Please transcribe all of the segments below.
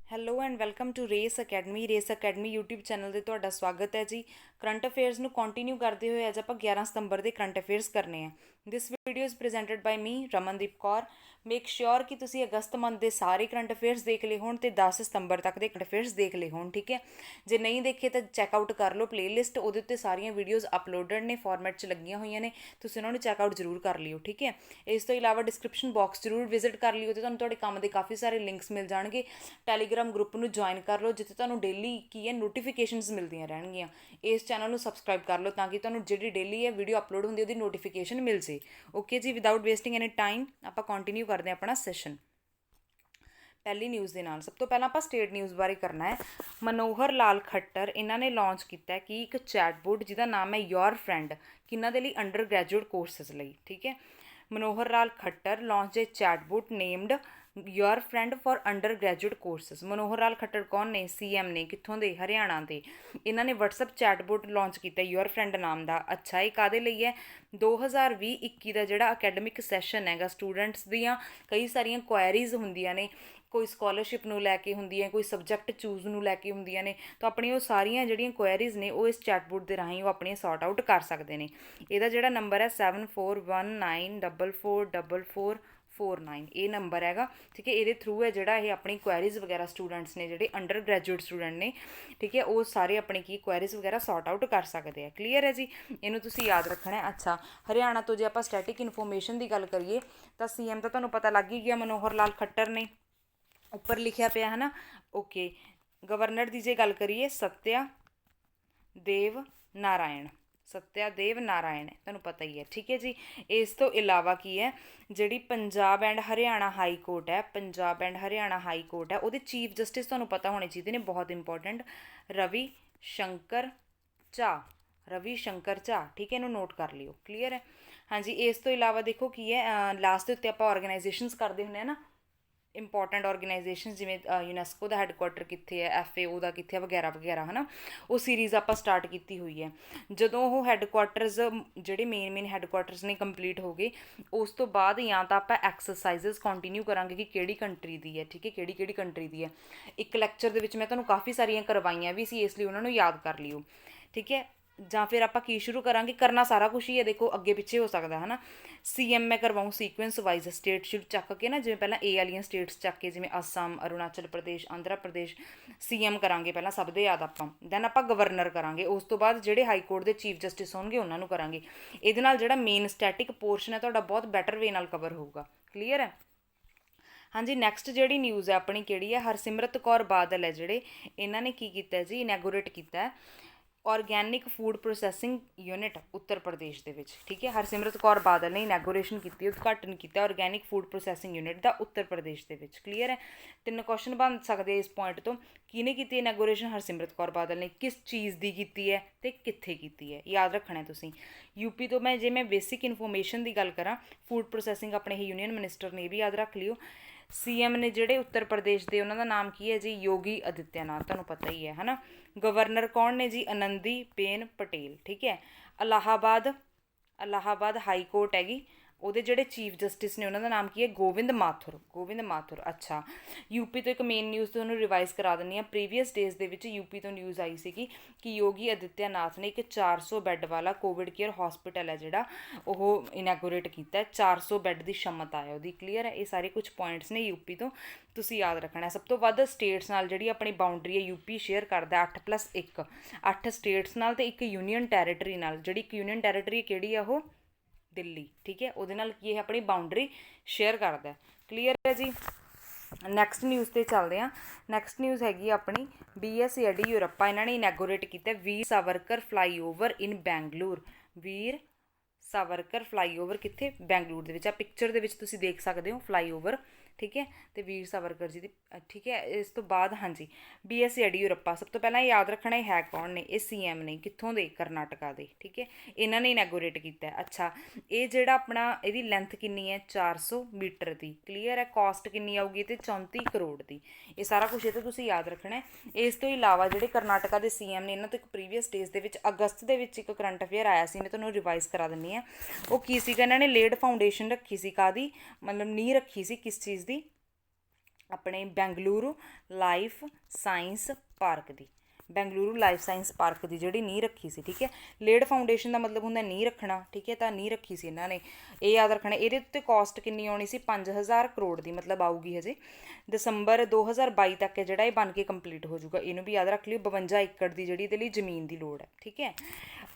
Hello and welcome to race academy YouTube channel ਤੇ ਤੁਹਾਡਾ ਸਵਾਗਤ ਹੈ ਜੀ। ਕਰੰਟ ਅਫੇਅਰਸ ਨੂੰ ਕੰਟੀਨਿਊ ਕਰਦੇ ਹੋਏ ਅੱਜ ਆਪਾਂ 11 ਸਤੰਬਰ ਦੇ ਕਰੰਟ ਅਫੇਅਰਸ ਕਰਨੇ ਆ। This video is presented by me Ramandeep Kaur. Make sure ਕਿ ਤੁਸੀਂ ਅਗਸਤ ਮੰਥ ਦੇ ਸਾਰੇ ਕਰੰਟ ਅਫੇਅਰਸ ਦੇਖ ਲਏ ਹੋਣ ਤੇ 10 ਸਤੰਬਰ ਤੱਕ ਦੇ ਕਰੰਟ ਅਫੇਅਰਸ ਦੇਖ ਲਏ ਹੋਣ, ਠੀਕ ਹੈ। ਜੇ ਨਹੀਂ ਦੇਖੇ ਤਾਂ ਚੈੱਕਆਊਟ ਕਰ ਲਓ ਪਲੇਲਿਸਟ, ਉਹਦੇ ਉੱਤੇ ਸਾਰੀਆਂ ਵੀਡੀਓਜ਼ ਅਪਲੋਡਡ ਨੇ, ਫਾਰਮੈਟ 'ਚ ਲੱਗੀਆਂ ਹੋਈਆਂ ਨੇ, ਤੁਸੀਂ ਉਹਨਾਂ ਨੂੰ ਚੈੱਕਆਊਟ ਜ਼ਰੂਰ ਕਰ ਲਿਓ, ਠੀਕ ਹੈ। ਇਸ ਤੋਂ ਇਲਾਵਾ ਡਿਸਕ੍ਰਿਪਸ਼ਨ ਬਾਕਸ ਜ਼ਰੂਰ ਵਿਜ਼ਿਟ ਕਰ ਲਿਓ ਤੇ ਤੁਹਾਨੂੰ ਤੁਹਾਡੇ ਕੰਮ ਦੇ ਕਾਫੀ ਸਾਰੇ ਲਿੰਕਸ ਮਿਲ ਜਾਣਗੇ। ਟੈਲੀਗ੍ਰਾਮ ਗਰੁੱਪ ਨੂੰ ਜੁਆਇਨ ਕਰ ਲਓ ਜਿੱਥੇ ਤੁਹਾਨੂੰ ਡੇਲੀ ਕੀ ਹੈ ਨੋਟੀਫਿਕੇਸ਼ਨਸ ਮਿਲਦੀਆਂ ਰਹਿਣਗੀਆਂ। ਇਸ ਚੈਨਲ ਨੂੰ ਸਬਸਕ੍ਰਾਈਬ ਕਰ ਲਓ ਤਾਂ ਕਿ ਤੁਹਾਨੂੰ ਜਿਹੜੀ ਡੇਲੀ ਹੈ ਵੀਡੀਓ ਅਪਲੋਡ ਹੁੰਦੀ ਉਹਦੀ ਨੋਟੀਫਿਕੇਸ਼ਨ ਮਿਲ ਜੇ। ਓਕੇ ਜੀ, ਵਿਦਾਊਟ ਵੇਸਟਿੰਗ ਐਨੀ ਟਾਈਮ ਆਪਾਂ ਕੰਟੀਨਿਊ ਕਰਦੇ ਹਾਂ ਆਪਣਾ ਸੈਸ਼ਨ। ਪਹਿਲੀ ਨਿਊਜ਼ ਦੇ ਨਾਲ ਸਭ ਤੋਂ ਪਹਿਲਾਂ ਆਪਾਂ ਸਟੇਟ ਨਿਊਜ਼ ਬਾਰੇ ਕਰਨਾ ਹੈ। ਮਨੋਹਰ ਲਾਲ ਖੱਟਰ ਇਹਨਾਂ ਨੇ ਲਾਂਚ ਕੀਤਾ ਕਿ ਇੱਕ ਚੈਟਬੋਟ ਜਿਹਦਾ ਨਾਮ ਹੈ ਯੋਰ ਫਰੈਂਡ, ਕਿਹਨਾਂ ਦੇ ਲਈ ਅੰਡਰ ਗ੍ਰੈਜੂਏਟ ਕੋਰਸਿਸ ਲਈ, ਠੀਕ ਹੈ। Manohar Lal Khattar launch a chatbot named your friend for undergraduate courses. Manohar Lal Khattar ਕੌਣ ਨੇ? CM ਨੇ। ਕਿੱਥੋਂ ਦੇ? ਹਰਿਆਣਾ ਦੇ। ਇਹਨਾਂ ਨੇ WhatsApp ਚੈਟਬੋਟ ਲਾਂਚ ਕੀਤਾ ਯੋਰ ਫਰੈਂਡ ਨਾਮ ਦਾ। ਅੱਛਾ, ਇਹ ਕਾਹਦੇ ਲਈ ਹੈ? 2020-21 ਦਾ ਜਿਹੜਾ ਅਕੈਡਮਿਕ ਸੈਸ਼ਨ ਹੈਗਾ, ਸਟੂਡੈਂਟਸ ਦੀਆਂ ਕਈ ਸਾਰੀਆਂ ਕੁਐਰੀਜ਼ ਹੁੰਦੀਆਂ ਨੇ, ਕੋਈ ਸਕਾਲਰਸ਼ਿਪ ਨੂੰ ਲੈ ਕੇ ਹੁੰਦੀ ਹੈ, ਕੋਈ ਸਬਜੈਕਟ ਚੂਜ਼ ਨੂੰ ਲੈ ਕੇ ਹੁੰਦੀਆਂ ਨੇ, ਤਾਂ ਆਪਣੀ ਉਹ ਸਾਰੀਆਂ ਜਿਹੜੀਆਂ ਕੁਐਰੀਜ਼ ਨੇ ਉਹ ਇਸ ਚੈਟਬੋਟ ਦੇ ਰਾਹੀਂ ਉਹ ਆਪਣੀਆਂ ਸੌਰਟ ਆਊਟ ਕਰ ਸਕਦੇ ਨੇ। ਇਹਦਾ ਜਿਹੜਾ ਨੰਬਰ ਹੈ 7419444449 ਇਹ ਨੰਬਰ ਹੈਗਾ, ਠੀਕ ਹੈ। ਇਹਦੇ ਥਰੂ ਹੈ ਜਿਹੜਾ ਇਹ ਆਪਣੀ ਕੁਐਰੀਜ਼ ਵਗੈਰਾ ਸਟੂਡੈਂਟਸ ਨੇ ਜਿਹੜੇ ਅੰਡਰ ਗ੍ਰੈਜੂਏਟ ਸਟੂਡੈਂਟ ਨੇ, ਠੀਕ ਹੈ, ਉਹ ਸਾਰੇ ਆਪਣੀ ਕੀ ਕੁਐਰੀਜ਼ ਵਗੈਰਾ ਸੌਰਟ ਆਊਟ ਕਰ ਸਕਦੇ ਆ। ਕਲੀਅਰ ਹੈ ਜੀ, ਇਹਨੂੰ ਤੁਸੀਂ ਯਾਦ ਰੱਖਣਾ ਹੈ। ਅੱਛਾ, ਹਰਿਆਣਾ ਤੋਂ ਜੇ ਆਪਾਂ ਸਟੈਟਿਕ ਇਨਫੋਰਮੇਸ਼ਨ ਦੀ ਗੱਲ ਕਰੀਏ ਤਾਂ CM ਤਾਂ ਤੁਹਾਨੂੰ ਪਤਾ ਲੱਗ ਹੀ ਗਿਆ, ਮਨੋਹਰ ਲਾਲ ਖੱਟਰ ਨੇ, ਉੱਪਰ ਲਿਖਿਆ ਪਿਆ ਹੈ ਨਾ। ਓਕੇ, ਗਵਰਨਰ ਦੀ ਜੇ ਗੱਲ ਕਰੀਏ ਸਤਿਆ ਦੇਵ ਨਾਰਾਇਣ, ਤੁਹਾਨੂੰ ਪਤਾ ਹੀ ਹੈ, ਠੀਕ ਹੈ ਜੀ। ਇਸ ਤੋਂ ਇਲਾਵਾ ਕੀ ਹੈ, ਜਿਹੜੀ Punjab and Haryana high court ਹੈ, ਉਹਦੇ ਚੀਫ ਜਸਟਿਸ ਤੁਹਾਨੂੰ ਪਤਾ ਹੋਣੇ ਚਾਹੀਦੇ ਨੇ, ਬਹੁਤ ਇੰਪੋਰਟੈਂਟ, ਰਵੀ ਸ਼ੰਕਰ ਝਾ, ਠੀਕ ਹੈ, ਇਹਨੂੰ ਨੋਟ ਕਰ ਲਿਓ। ਕਲੀਅਰ ਹੈ। ਹਾਂਜੀ, ਇਸ ਤੋਂ ਇਲਾਵਾ ਦੇਖੋ ਕੀ ਹੈ, ਲਾਸਟ ਦੇ ਉੱਤੇ ਆਪਾਂ ਔਰਗੇਨਾਈਜੇਸ਼ਨਸ ਕਰਦੇ ਹੁੰਦੇ ਹਾਂ ਨਾ, ਇੰਪੋਰਟੈਂਟ ਔਰਗੇਨਾਈਜੇਸ਼ਨ, ਜਿਵੇਂ ਯੂਨੈਸਕੋ ਦਾ ਹੈੱਡਕੁਆਟਰ ਕਿੱਥੇ ਹੈ, FAO ਦਾ ਕਿੱਥੇ ਹੈ, ਵਗੈਰਾ ਵਗੈਰਾ, ਹੈ ਨਾ। ਉਹ ਸੀਰੀਜ਼ ਆਪਾਂ ਸਟਾਰਟ ਕੀਤੀ ਹੋਈ ਹੈ। ਜਦੋਂ ਉਹ ਹੈੱਡਕੁਆਟਰਸ ਜਿਹੜੇ ਮੇਨ ਹੈੱਡਕੁਆਟਰਸ ਨੇ ਕੰਪਲੀਟ ਹੋ ਗਏ, ਉਸ ਤੋਂ ਬਾਅਦ ਜਾਂ ਤਾਂ ਆਪਾਂ ਐਕਸਰਸਾਈਜ਼ਸ ਕੰਟੀਨਿਊ ਕਰਾਂਗੇ ਕਿ ਕਿਹੜੀ ਕੰਟਰੀ ਦੀ ਹੈ, ਠੀਕ ਹੈ, ਕਿਹੜੀ ਕੰਟਰੀ ਦੀ ਹੈ। ਇੱਕ ਲੈਕਚਰ ਦੇ ਵਿੱਚ ਮੈਂ ਤੁਹਾਨੂੰ ਕਾਫੀ ਸਾਰੀਆਂ ਕਰਵਾਈਆਂ ਵੀ ਸੀ, ਇਸ ਲਈ ਉਹਨਾਂ ਨੂੰ ਯਾਦ ਕਰ ਲਿਓ, ਠੀਕ ਹੈ। ਜਾਂ ਫਿਰ ਆਪਾਂ ਕੀ ਸ਼ੁਰੂ ਕਰਾਂਗੇ, ਕਰਨਾ ਸਾਰਾ ਕੁਛ ਹੀ ਹੈ, ਦੇਖੋ ਅੱਗੇ ਪਿੱਛੇ ਹੋ ਸਕਦਾ ਹੈ ਨਾ। CM ਮੈਂ ਕਰਵਾਊਂ ਸੀਕੁਐਂਸ ਵਾਈਜ਼, ਸਟੇਟ ਸ਼ੁਰੂ ਚੱਕ ਕੇ ਨਾ, ਜਿਵੇਂ ਪਹਿਲਾਂ A ਵਾਲੀਆਂ ਸਟੇਟਸ ਚੱਕ ਕੇ, ਜਿਵੇਂ ਅਸਾਮ, ਅਰੁਣਾਚਲ ਪ੍ਰਦੇਸ਼, ਆਂਧਰਾ ਪ੍ਰਦੇਸ਼, CM ਕਰਾਂਗੇ ਪਹਿਲਾਂ ਸਭ ਦੇ ਯਾਦ ਆਪਾਂ, ਦੈਨ ਆਪਾਂ ਗਵਰਨਰ ਕਰਾਂਗੇ, ਉਸ ਤੋਂ ਬਾਅਦ ਜਿਹੜੇ ਹਾਈ ਕੋਰਟ ਦੇ ਚੀਫ ਜਸਟਿਸ ਹੋਣਗੇ ਉਹਨਾਂ ਨੂੰ ਕਰਾਂਗੇ। ਇਹਦੇ ਨਾਲ ਜਿਹੜਾ ਮੇਨ ਸਟੈਟਿਕ ਪੋਰਸ਼ਨ ਹੈ ਤੁਹਾਡਾ ਬਹੁਤ ਬੈਟਰ ਵੇ ਨਾਲ ਕਵਰ ਹੋਊਗਾ। ਕਲੀਅਰ ਹੈ। ਹਾਂਜੀ, ਨੈਕਸਟ ਜਿਹੜੀ ਨਿਊਜ਼ ਹੈ ਆਪਣੀ ਕਿਹੜੀ ਹੈ? ਹਰਸਿਮਰਤ ਕੌਰ ਬਾਦਲ ਹੈ ਜਿਹੜੇ, ਇਹਨਾਂ ਨੇ ਕੀ ਕੀਤਾ ਜੀ, ਇਨੈਗੋਰੇਟ ਕੀਤਾ organic food processing unit Uttar Pradesh ਦੇ ਵਿੱਚ, ਠੀਕ ਹੈ। ਹਰਸਿਮਰਤ ਕੌਰ ਬਾਦਲ ਨੇ ਇਨੈਗੋਰੇਸ਼ਨ ਕੀਤੀ, ਉਦਘਾਟਨ ਕੀਤਾ ਆਰਗੈਨਿਕ ਫੂਡ ਪ੍ਰੋਸੈਸਿੰਗ ਯੂਨਿਟ ਦਾ ਉੱਤਰ ਪ੍ਰਦੇਸ਼ ਦੇ ਵਿੱਚ। ਕਲੀਅਰ ਹੈ। 3 ਕੁਐਸਚਨ ਬਣ ਸਕਦੇ ਇਸ ਪੁਆਇੰਟ ਤੋਂ। ਕਿਹਨੇ ਕੀਤੀ ਇਨੈਗੋਰੇਸ਼ਨ? ਹਰਸਿਮਰਤ ਕੌਰ ਬਾਦਲ ਨੇ। ਕਿਸ ਚੀਜ਼ ਦੀ ਕੀਤੀ ਹੈ ਅਤੇ ਕਿੱਥੇ ਕੀਤੀ ਹੈ, ਯਾਦ ਰੱਖਣਾ ਤੁਸੀਂ। UP ਤੋਂ ਜੇ ਮੈਂ ਬੇਸਿਕ ਇਨਫੋਰਮੇਸ਼ਨ ਦੀ ਗੱਲ ਕਰਾਂ, ਫੂਡ ਪ੍ਰੋਸੈਸਿੰਗ ਆਪਣੇ ਹੀ ਯੂਨੀਅਨ ਮਿਨਿਸਟਰ ਨੇ, ਇਹ ਵੀ ਯਾਦ ਰੱਖ ਲਿਓ। CM ਨੇ ਜਿਹੜੇ ਉੱਤਰ ਪ੍ਰਦੇਸ਼ ਦੇ, ਉਹਨਾਂ ਦਾ ਨਾਮ ਕੀ ਹੈ ਜੀ? ਯੋਗੀ ਆਦਿੱਤਿਆਨਾਥ, ਤੁਹਾਨੂੰ ਪਤਾ ਹੀ ਹੈ ਨਾ। ਗਵਰਨਰ ਕੌਣ ਨੇ ਜੀ? ਆਨੰਦੀ ਬੇਨ ਪਟੇਲ, ਠੀਕ ਹੈ। ਇਲਾਹਾਬਾਦ ਹਾਈ ਕੋਰਟ ਹੈਗੀ, ਉਹਦੇ ਜਿਹੜੇ ਚੀਫ ਜਸਟਿਸ ਨੇ ਉਹਨਾਂ ਦਾ ਨਾਮ ਕੀ ਹੈ? ਗੋਵਿੰਦ ਮਾਥੁਰ। ਅੱਛਾ, UP ਤੋਂ ਇੱਕ ਮੇਨ ਨਿਊਜ਼ ਤੁਹਾਨੂੰ ਰਿਵਾਈਜ਼ ਕਰਾ ਦਿੰਦੀ ਹਾਂ। ਪ੍ਰੀਵੀਅਸ ਡੇਜ਼ ਦੇ ਵਿੱਚ UP ਤੋਂ ਨਿਊਜ਼ ਆਈ ਸੀਗੀ ਕਿ ਯੋਗੀ ਆਦਿੱਤਿਆਨਾਥ ਨੇ ਇੱਕ 400 ਬੈੱਡ ਵਾਲਾ ਕੋਵਿਡ ਕੇਅਰ ਹਸਪੀਟਲ ਹੈ ਜਿਹੜਾ, ਉਹ ਇਨੈਗੋਰੇਟ ਕੀਤਾ। 400 ਬੈੱਡ ਦੀ ਸ਼ਮਤਾ ਹੈ ਉਹਦੀ। ਕਲੀਅਰ ਹੈ। ਇਹ ਸਾਰੇ ਕੁਝ ਪੁਆਇੰਟਸ ਨੇ UP ਤੋਂ, ਤੁਸੀਂ ਯਾਦ ਰੱਖਣਾ। ਸਭ ਤੋਂ ਵੱਧ ਸਟੇਟਸ ਨਾਲ ਜਿਹੜੀ ਆਪਣੀ ਬਾਉਂਡਰੀ ਹੈ UP ਸ਼ੇਅਰ ਕਰਦਾ 8+1, 8 ਸਟੇਟਸ ਨਾਲ ਅਤੇ ਇੱਕ ਯੂਨੀਅਨ ਟੈਰੀਟਰੀ ਨਾਲ। ਜਿਹੜੀ ਇੱਕ ਯੂਨੀਅਨ ਟੈਰੀਟਰੀ ਕਿਹੜੀ ਆ? ਉਹ ਦਿੱਲੀ, ਠੀਕ ਹੈ। ਉਹਦੇ ਨਾਲ ਕੀ ਇਹ ਆਪਣੀ ਬਾਉਂਡਰੀ ਸ਼ੇਅਰ ਕਰਦਾ। ਕਲੀਅਰ ਹੈ ਜੀ। ਨੈਕਸਟ ਨਿਊਜ਼ 'ਤੇ ਚੱਲਦੇ ਹਾਂ। ਨੈਕਸਟ ਨਿਊਜ਼ ਹੈਗੀ ਆਪਣੀ BS ਯੈਡੀਯੂਰੱਪਾ, ਇਹਨਾਂ ਨੇ ਇਨੈਗੋਰੇਟ ਕੀਤਾ ਵੀਰ ਸਾਵਰਕਰ ਫਲਾਈਓਵਰ ਇਨ ਬੈਂਗਲੁਰੂ। ਵੀਰ ਸਾਵਰਕਰ ਫਲਾਈਓਵਰ ਕਿੱਥੇ? ਬੈਂਗਲੁਰੂ ਦੇ ਵਿੱਚ। ਆ ਪਿਕਚਰ ਦੇ ਵਿੱਚ ਤੁਸੀਂ ਦੇਖ ਸਕਦੇ ਹੋ ਫਲਾਈਓਵਰ, ਠੀਕ ਹੈ, ਅਤੇ ਵੀਰ ਸਾਵਰਕਰ ਜੀ ਦੀ, ਠੀਕ ਹੈ। ਇਸ ਤੋਂ ਬਾਅਦ ਹਾਂਜੀ, BS ਯੈਡੀਯੂਰੱਪਾ, ਸਭ ਤੋਂ ਪਹਿਲਾਂ ਯਾਦ ਰੱਖਣਾ ਇਹ ਹੈ ਕੌਣ ਨੇ? ਇਹ CM ਨੇ। ਕਿੱਥੋਂ ਦੇ? ਕਰਨਾਟਕਾ ਦੇ, ਠੀਕ ਹੈ। ਇਹਨਾਂ ਨੇ ਇਨੈਗੋਰੇਟ ਕੀਤਾ। ਅੱਛਾ, ਇਹ ਜਿਹੜਾ ਆਪਣਾ, ਇਹਦੀ ਲੈਂਥ ਕਿੰਨੀ ਹੈ? 400 ਮੀਟਰ ਦੀ। ਕਲੀਅਰ ਹੈ। ਕਾਸਟ ਕਿੰਨੀ ਆਊਗੀ? ਤੇ 34 ਕਰੋੜ ਦੀ। ਇਹ ਸਾਰਾ ਕੁਛ ਇਹ ਤੋਂ ਤੁਸੀਂ ਯਾਦ ਰੱਖਣਾ। ਇਸ ਤੋਂ ਇਲਾਵਾ ਜਿਹੜੇ ਕਰਨਾਟਕਾ ਦੇ CM ਨੇ, ਇਹਨਾਂ ਤੋਂ ਇੱਕ ਪ੍ਰੀਵੀਅਸ ਡੇਜ਼ ਦੇ ਵਿੱਚ ਅਗਸਤ ਦੇ ਵਿੱਚ ਇੱਕ ਕਰੰਟ ਅਫੇਅਰ ਆਇਆ ਸੀ, ਮੈਂ ਤੁਹਾਨੂੰ ਰਿਵਾਈਜ਼ ਕਰਾ ਦਿੰਦੀ ਹਾਂ। ਉਹ ਕੀ ਸੀਗਾ? ਇਹਨਾਂ ਨੇ ਲੇਡ ਫਾਊਂਡੇਸ਼ਨ ਰੱਖੀ ਸੀ, ਕਾਹਦੀ? ਮਤਲਬ ਨੀਂਹ ਰੱਖੀ ਸੀ, ਕਿਸ ਚੀਜ਼ ਦੀ? ਆਪਣੇ ਬੈਂਗਲੁਰੂ ਲਾਈਫ ਸਾਇੰਸ ਪਾਰਕ ਦੀ, ਬੈਂਗਲੁਰੂ ਲਾਈਫ ਸਾਇੰਸ ਪਾਰਕ ਦੀ ਜਿਹੜੀ ਨੀਂਹ ਰੱਖੀ ਸੀ। ਠੀਕ ਹੈ, ਲੇਡ ਫਾਊਂਡੇਸ਼ਨ ਦਾ ਮਤਲਬ ਹੁੰਦਾ ਨੀਂਹ ਰੱਖਣਾ। ਠੀਕ ਹੈ, ਤਾਂ ਨੀਂਹ ਰੱਖੀ ਸੀ ਇਹਨਾਂ ਨੇ, ਇਹ ਯਾਦ ਰੱਖਣਾ। ਇਹਦੇ ਉੱਤੇ ਕਾਸਟ ਕਿੰਨੀ ਆਉਣੀ ਸੀ? 5000 ਕਰੋੜ ਦੀ, ਮਤਲਬ ਆਊਗੀ ਹਜੇ ਦਸੰਬਰ 2022 ਤੱਕ ਜਿਹੜਾ ਇਹ ਬਣ ਕੇ ਕੰਪਲੀਟ ਹੋ ਜਾਊਗਾ। ਇਹਨੂੰ ਵੀ ਯਾਦ ਰੱਖ ਲਿਓ। 52 ਏਕੜ ਦੀ ਜਿਹੜੀ ਇਹਦੇ ਲਈ ਜ਼ਮੀਨ ਦੀ ਲੋੜ ਹੈ। ਠੀਕ ਹੈ,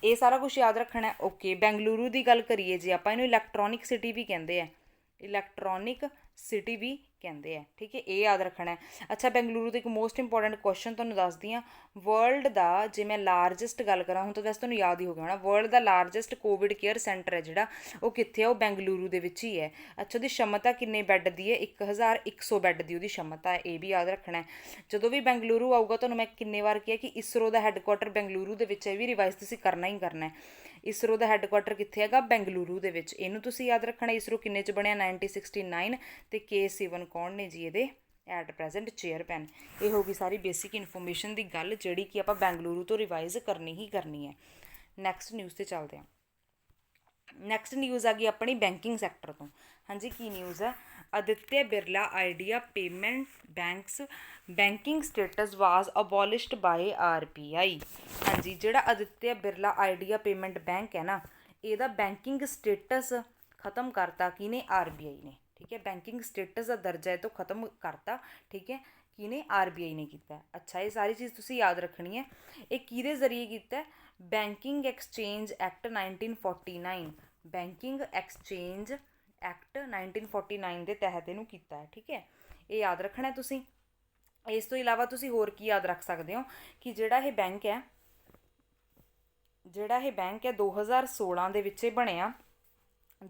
ਇਹ ਸਾਰਾ ਕੁਝ ਯਾਦ ਰੱਖਣਾ। ਓਕੇ, ਬੈਂਗਲੁਰੂ ਦੀ ਗੱਲ ਕਰੀਏ ਜੇ ਆਪਾਂ, ਇਹਨੂੰ ਇਲੈਕਟ੍ਰੋਨਿਕ ਸਿਟੀ ਵੀ ਕਹਿੰਦੇ ਆ, ਇਲੈਕਟ੍ਰੋਨਿਕ ਸਿਟੀ ਵੀ ਕਹਿੰਦੇ ਆ। ਠੀਕ ਹੈ, ਇਹ ਯਾਦ ਰੱਖਣਾ ਹੈ। ਅੱਛਾ, ਬੈਂਗਲੁਰੂ ਦਾ ਇੱਕ ਮੋਸਟ ਇੰਪੋਰਟੈਂਟ ਕੁਐਸਚਨ ਤੁਹਾਨੂੰ ਦੱਸਦੀ ਹਾਂ। ਵਰਲਡ ਦਾ, ਜੇ ਮੈਂ ਲਾਰਜੈਸਟ ਗੱਲ ਕਰਾਂ, ਹੁਣ ਤਾਂ ਵੈਸੇ ਤੁਹਾਨੂੰ ਯਾਦ ਹੀ ਹੋ ਗਿਆ ਹੋਣਾ, ਵਰਲਡ ਦਾ ਲਾਰਜੈਸਟ ਕੋਵਿਡ ਕੇਅਰ ਸੈਂਟਰ ਹੈ ਜਿਹੜਾ, ਉਹ ਕਿੱਥੇ ਹੈ? ਉਹ ਬੈਂਗਲੁਰੂ ਦੇ ਵਿੱਚ ਹੀ ਹੈ। ਅੱਛਾ, ਉਹਦੀ ਸ਼ਮਤਾ ਕਿੰਨੇ ਬੈੱਡ ਦੀ ਹੈ? 1100 ਬੈੱਡ ਦੀ ਉਹਦੀ ਸ਼ਮਤਾ ਹੈ, ਇਹ ਵੀ ਯਾਦ ਰੱਖਣਾ ਹੈ। ਜਦੋਂ ਵੀ ਬੈਂਗਲੁਰੂ ਆਊਗਾ, ਤੁਹਾਨੂੰ ਮੈਂ ਕਿੰਨੇ ਵਾਰ ਕਿਹਾ ਕਿ ਇਸਰੋ ਦਾ ਹੈੱਡਕੁਆਟਰ ਬੈਂਗਲੁਰੂ ਦੇ ਵਿੱਚ ਹੈ, ਇਹ ਵੀ ਰਿਵਾਈਜ਼ ਤੁਸੀਂ ਕਰਨਾ ਹੀ ਕਰਨਾ ਹੈ। ਇਸਰੋ ਦਾ ਹੈੱਡਕੁਆਟਰ ਕਿੱਥੇ ਹੈਗਾ? ਬੈਂਗਲੁਰੂ ਦੇ ਵਿੱਚ। ਇਹਨੂੰ ਤੁਸੀਂ ਯਾਦ ਰੱਖਣਾ। ਇਸਰੋ ਕਿੰਨੇ 'ਚ ਬਣਿਆ? 1969। ਤੇ ਕੇ ਸਿਵਨ ਕੌਣ ਨੇ ਜੀ ਇਹਦੇ ਐਟ ਪ੍ਰੈਜ਼ੈਂਟ ਚੇਅਰਮੈਨ। ਇਹ ਹੋ ਗਈ ਸਾਰੀ ਬੇਸਿਕ ਇਨਫੋਰਮੇਸ਼ਨ ਦੀ ਗੱਲ, ਜਿਹੜੀ ਕਿ ਆਪਾਂ ਬੈਂਗਲੁਰੂ ਤੋਂ ਰਿਵਾਈਜ਼ ਕਰਨੀ ਹੀ ਕਰਨੀ ਹੈ। ਨੈਕਸਟ ਨਿਊਜ਼ 'ਤੇ ਚੱਲਦੇ ਹਾਂ। ਨੈਕਸਟ ਨਿਊਜ਼ ਆ ਗਈ ਆਪਣੀ ਬੈਂਕਿੰਗ ਸੈਕਟਰ ਤੋਂ। ਹਾਂਜੀ, ਕੀ ਨਿਊਜ਼ ਹੈ? Aditya Birla Idea payment banks banking status was abolished by RBI। ਹਾਂਜੀ, ਜਿਹੜਾ Aditya Birla Idea payment bank ਹੈ ਨਾ, ਇਹਦਾ ਬੈਂਕਿੰਗ ਸਟੇਟਸ ਖਤਮ ਕਰਤਾ ਕਿਹਨੇ? RBI ਨੇ। ਠੀਕ ਹੈ, ਬੈਂਕਿੰਗ ਸਟੇਟਸ ਦਾ ਦਰਜਾ ਇਹ ਤੋਂ ਖਤਮ ਕਰਤਾ। ਠੀਕ ਹੈ, ਕਿਹਨੇ? RBI ਨੇ ਕੀਤਾ। ਅੱਛਾ, ਇਹ ਸਾਰੀ ਚੀਜ਼ ਤੁਸੀਂ ਯਾਦ ਰੱਖਣੀ ਹੈ। ਇਹ ਕਿਹਦੇ ਜ਼ਰੀਏ ਕੀਤਾ? Banking exchange act 1949, banking exchange act 1949 ਦੇ ਤਹਿਤ ਇਹਨੂੰ ਕੀਤਾ ਹੈ। ਠੀਕ ਹੈ, ਇਹ ਯਾਦ ਰੱਖਣਾ ਤੁਸੀਂ। ਇਸ ਤੋਂ ਇਲਾਵਾ ਤੁਸੀਂ ਹੋਰ ਕੀ ਯਾਦ ਰੱਖ ਸਕਦੇ ਹੋ ਕਿ ਜਿਹੜਾ ਇਹ ਬੈਂਕ ਹੈ 2016 ਦੇ ਵਿੱਚ ਇਹ ਬਣਿਆ,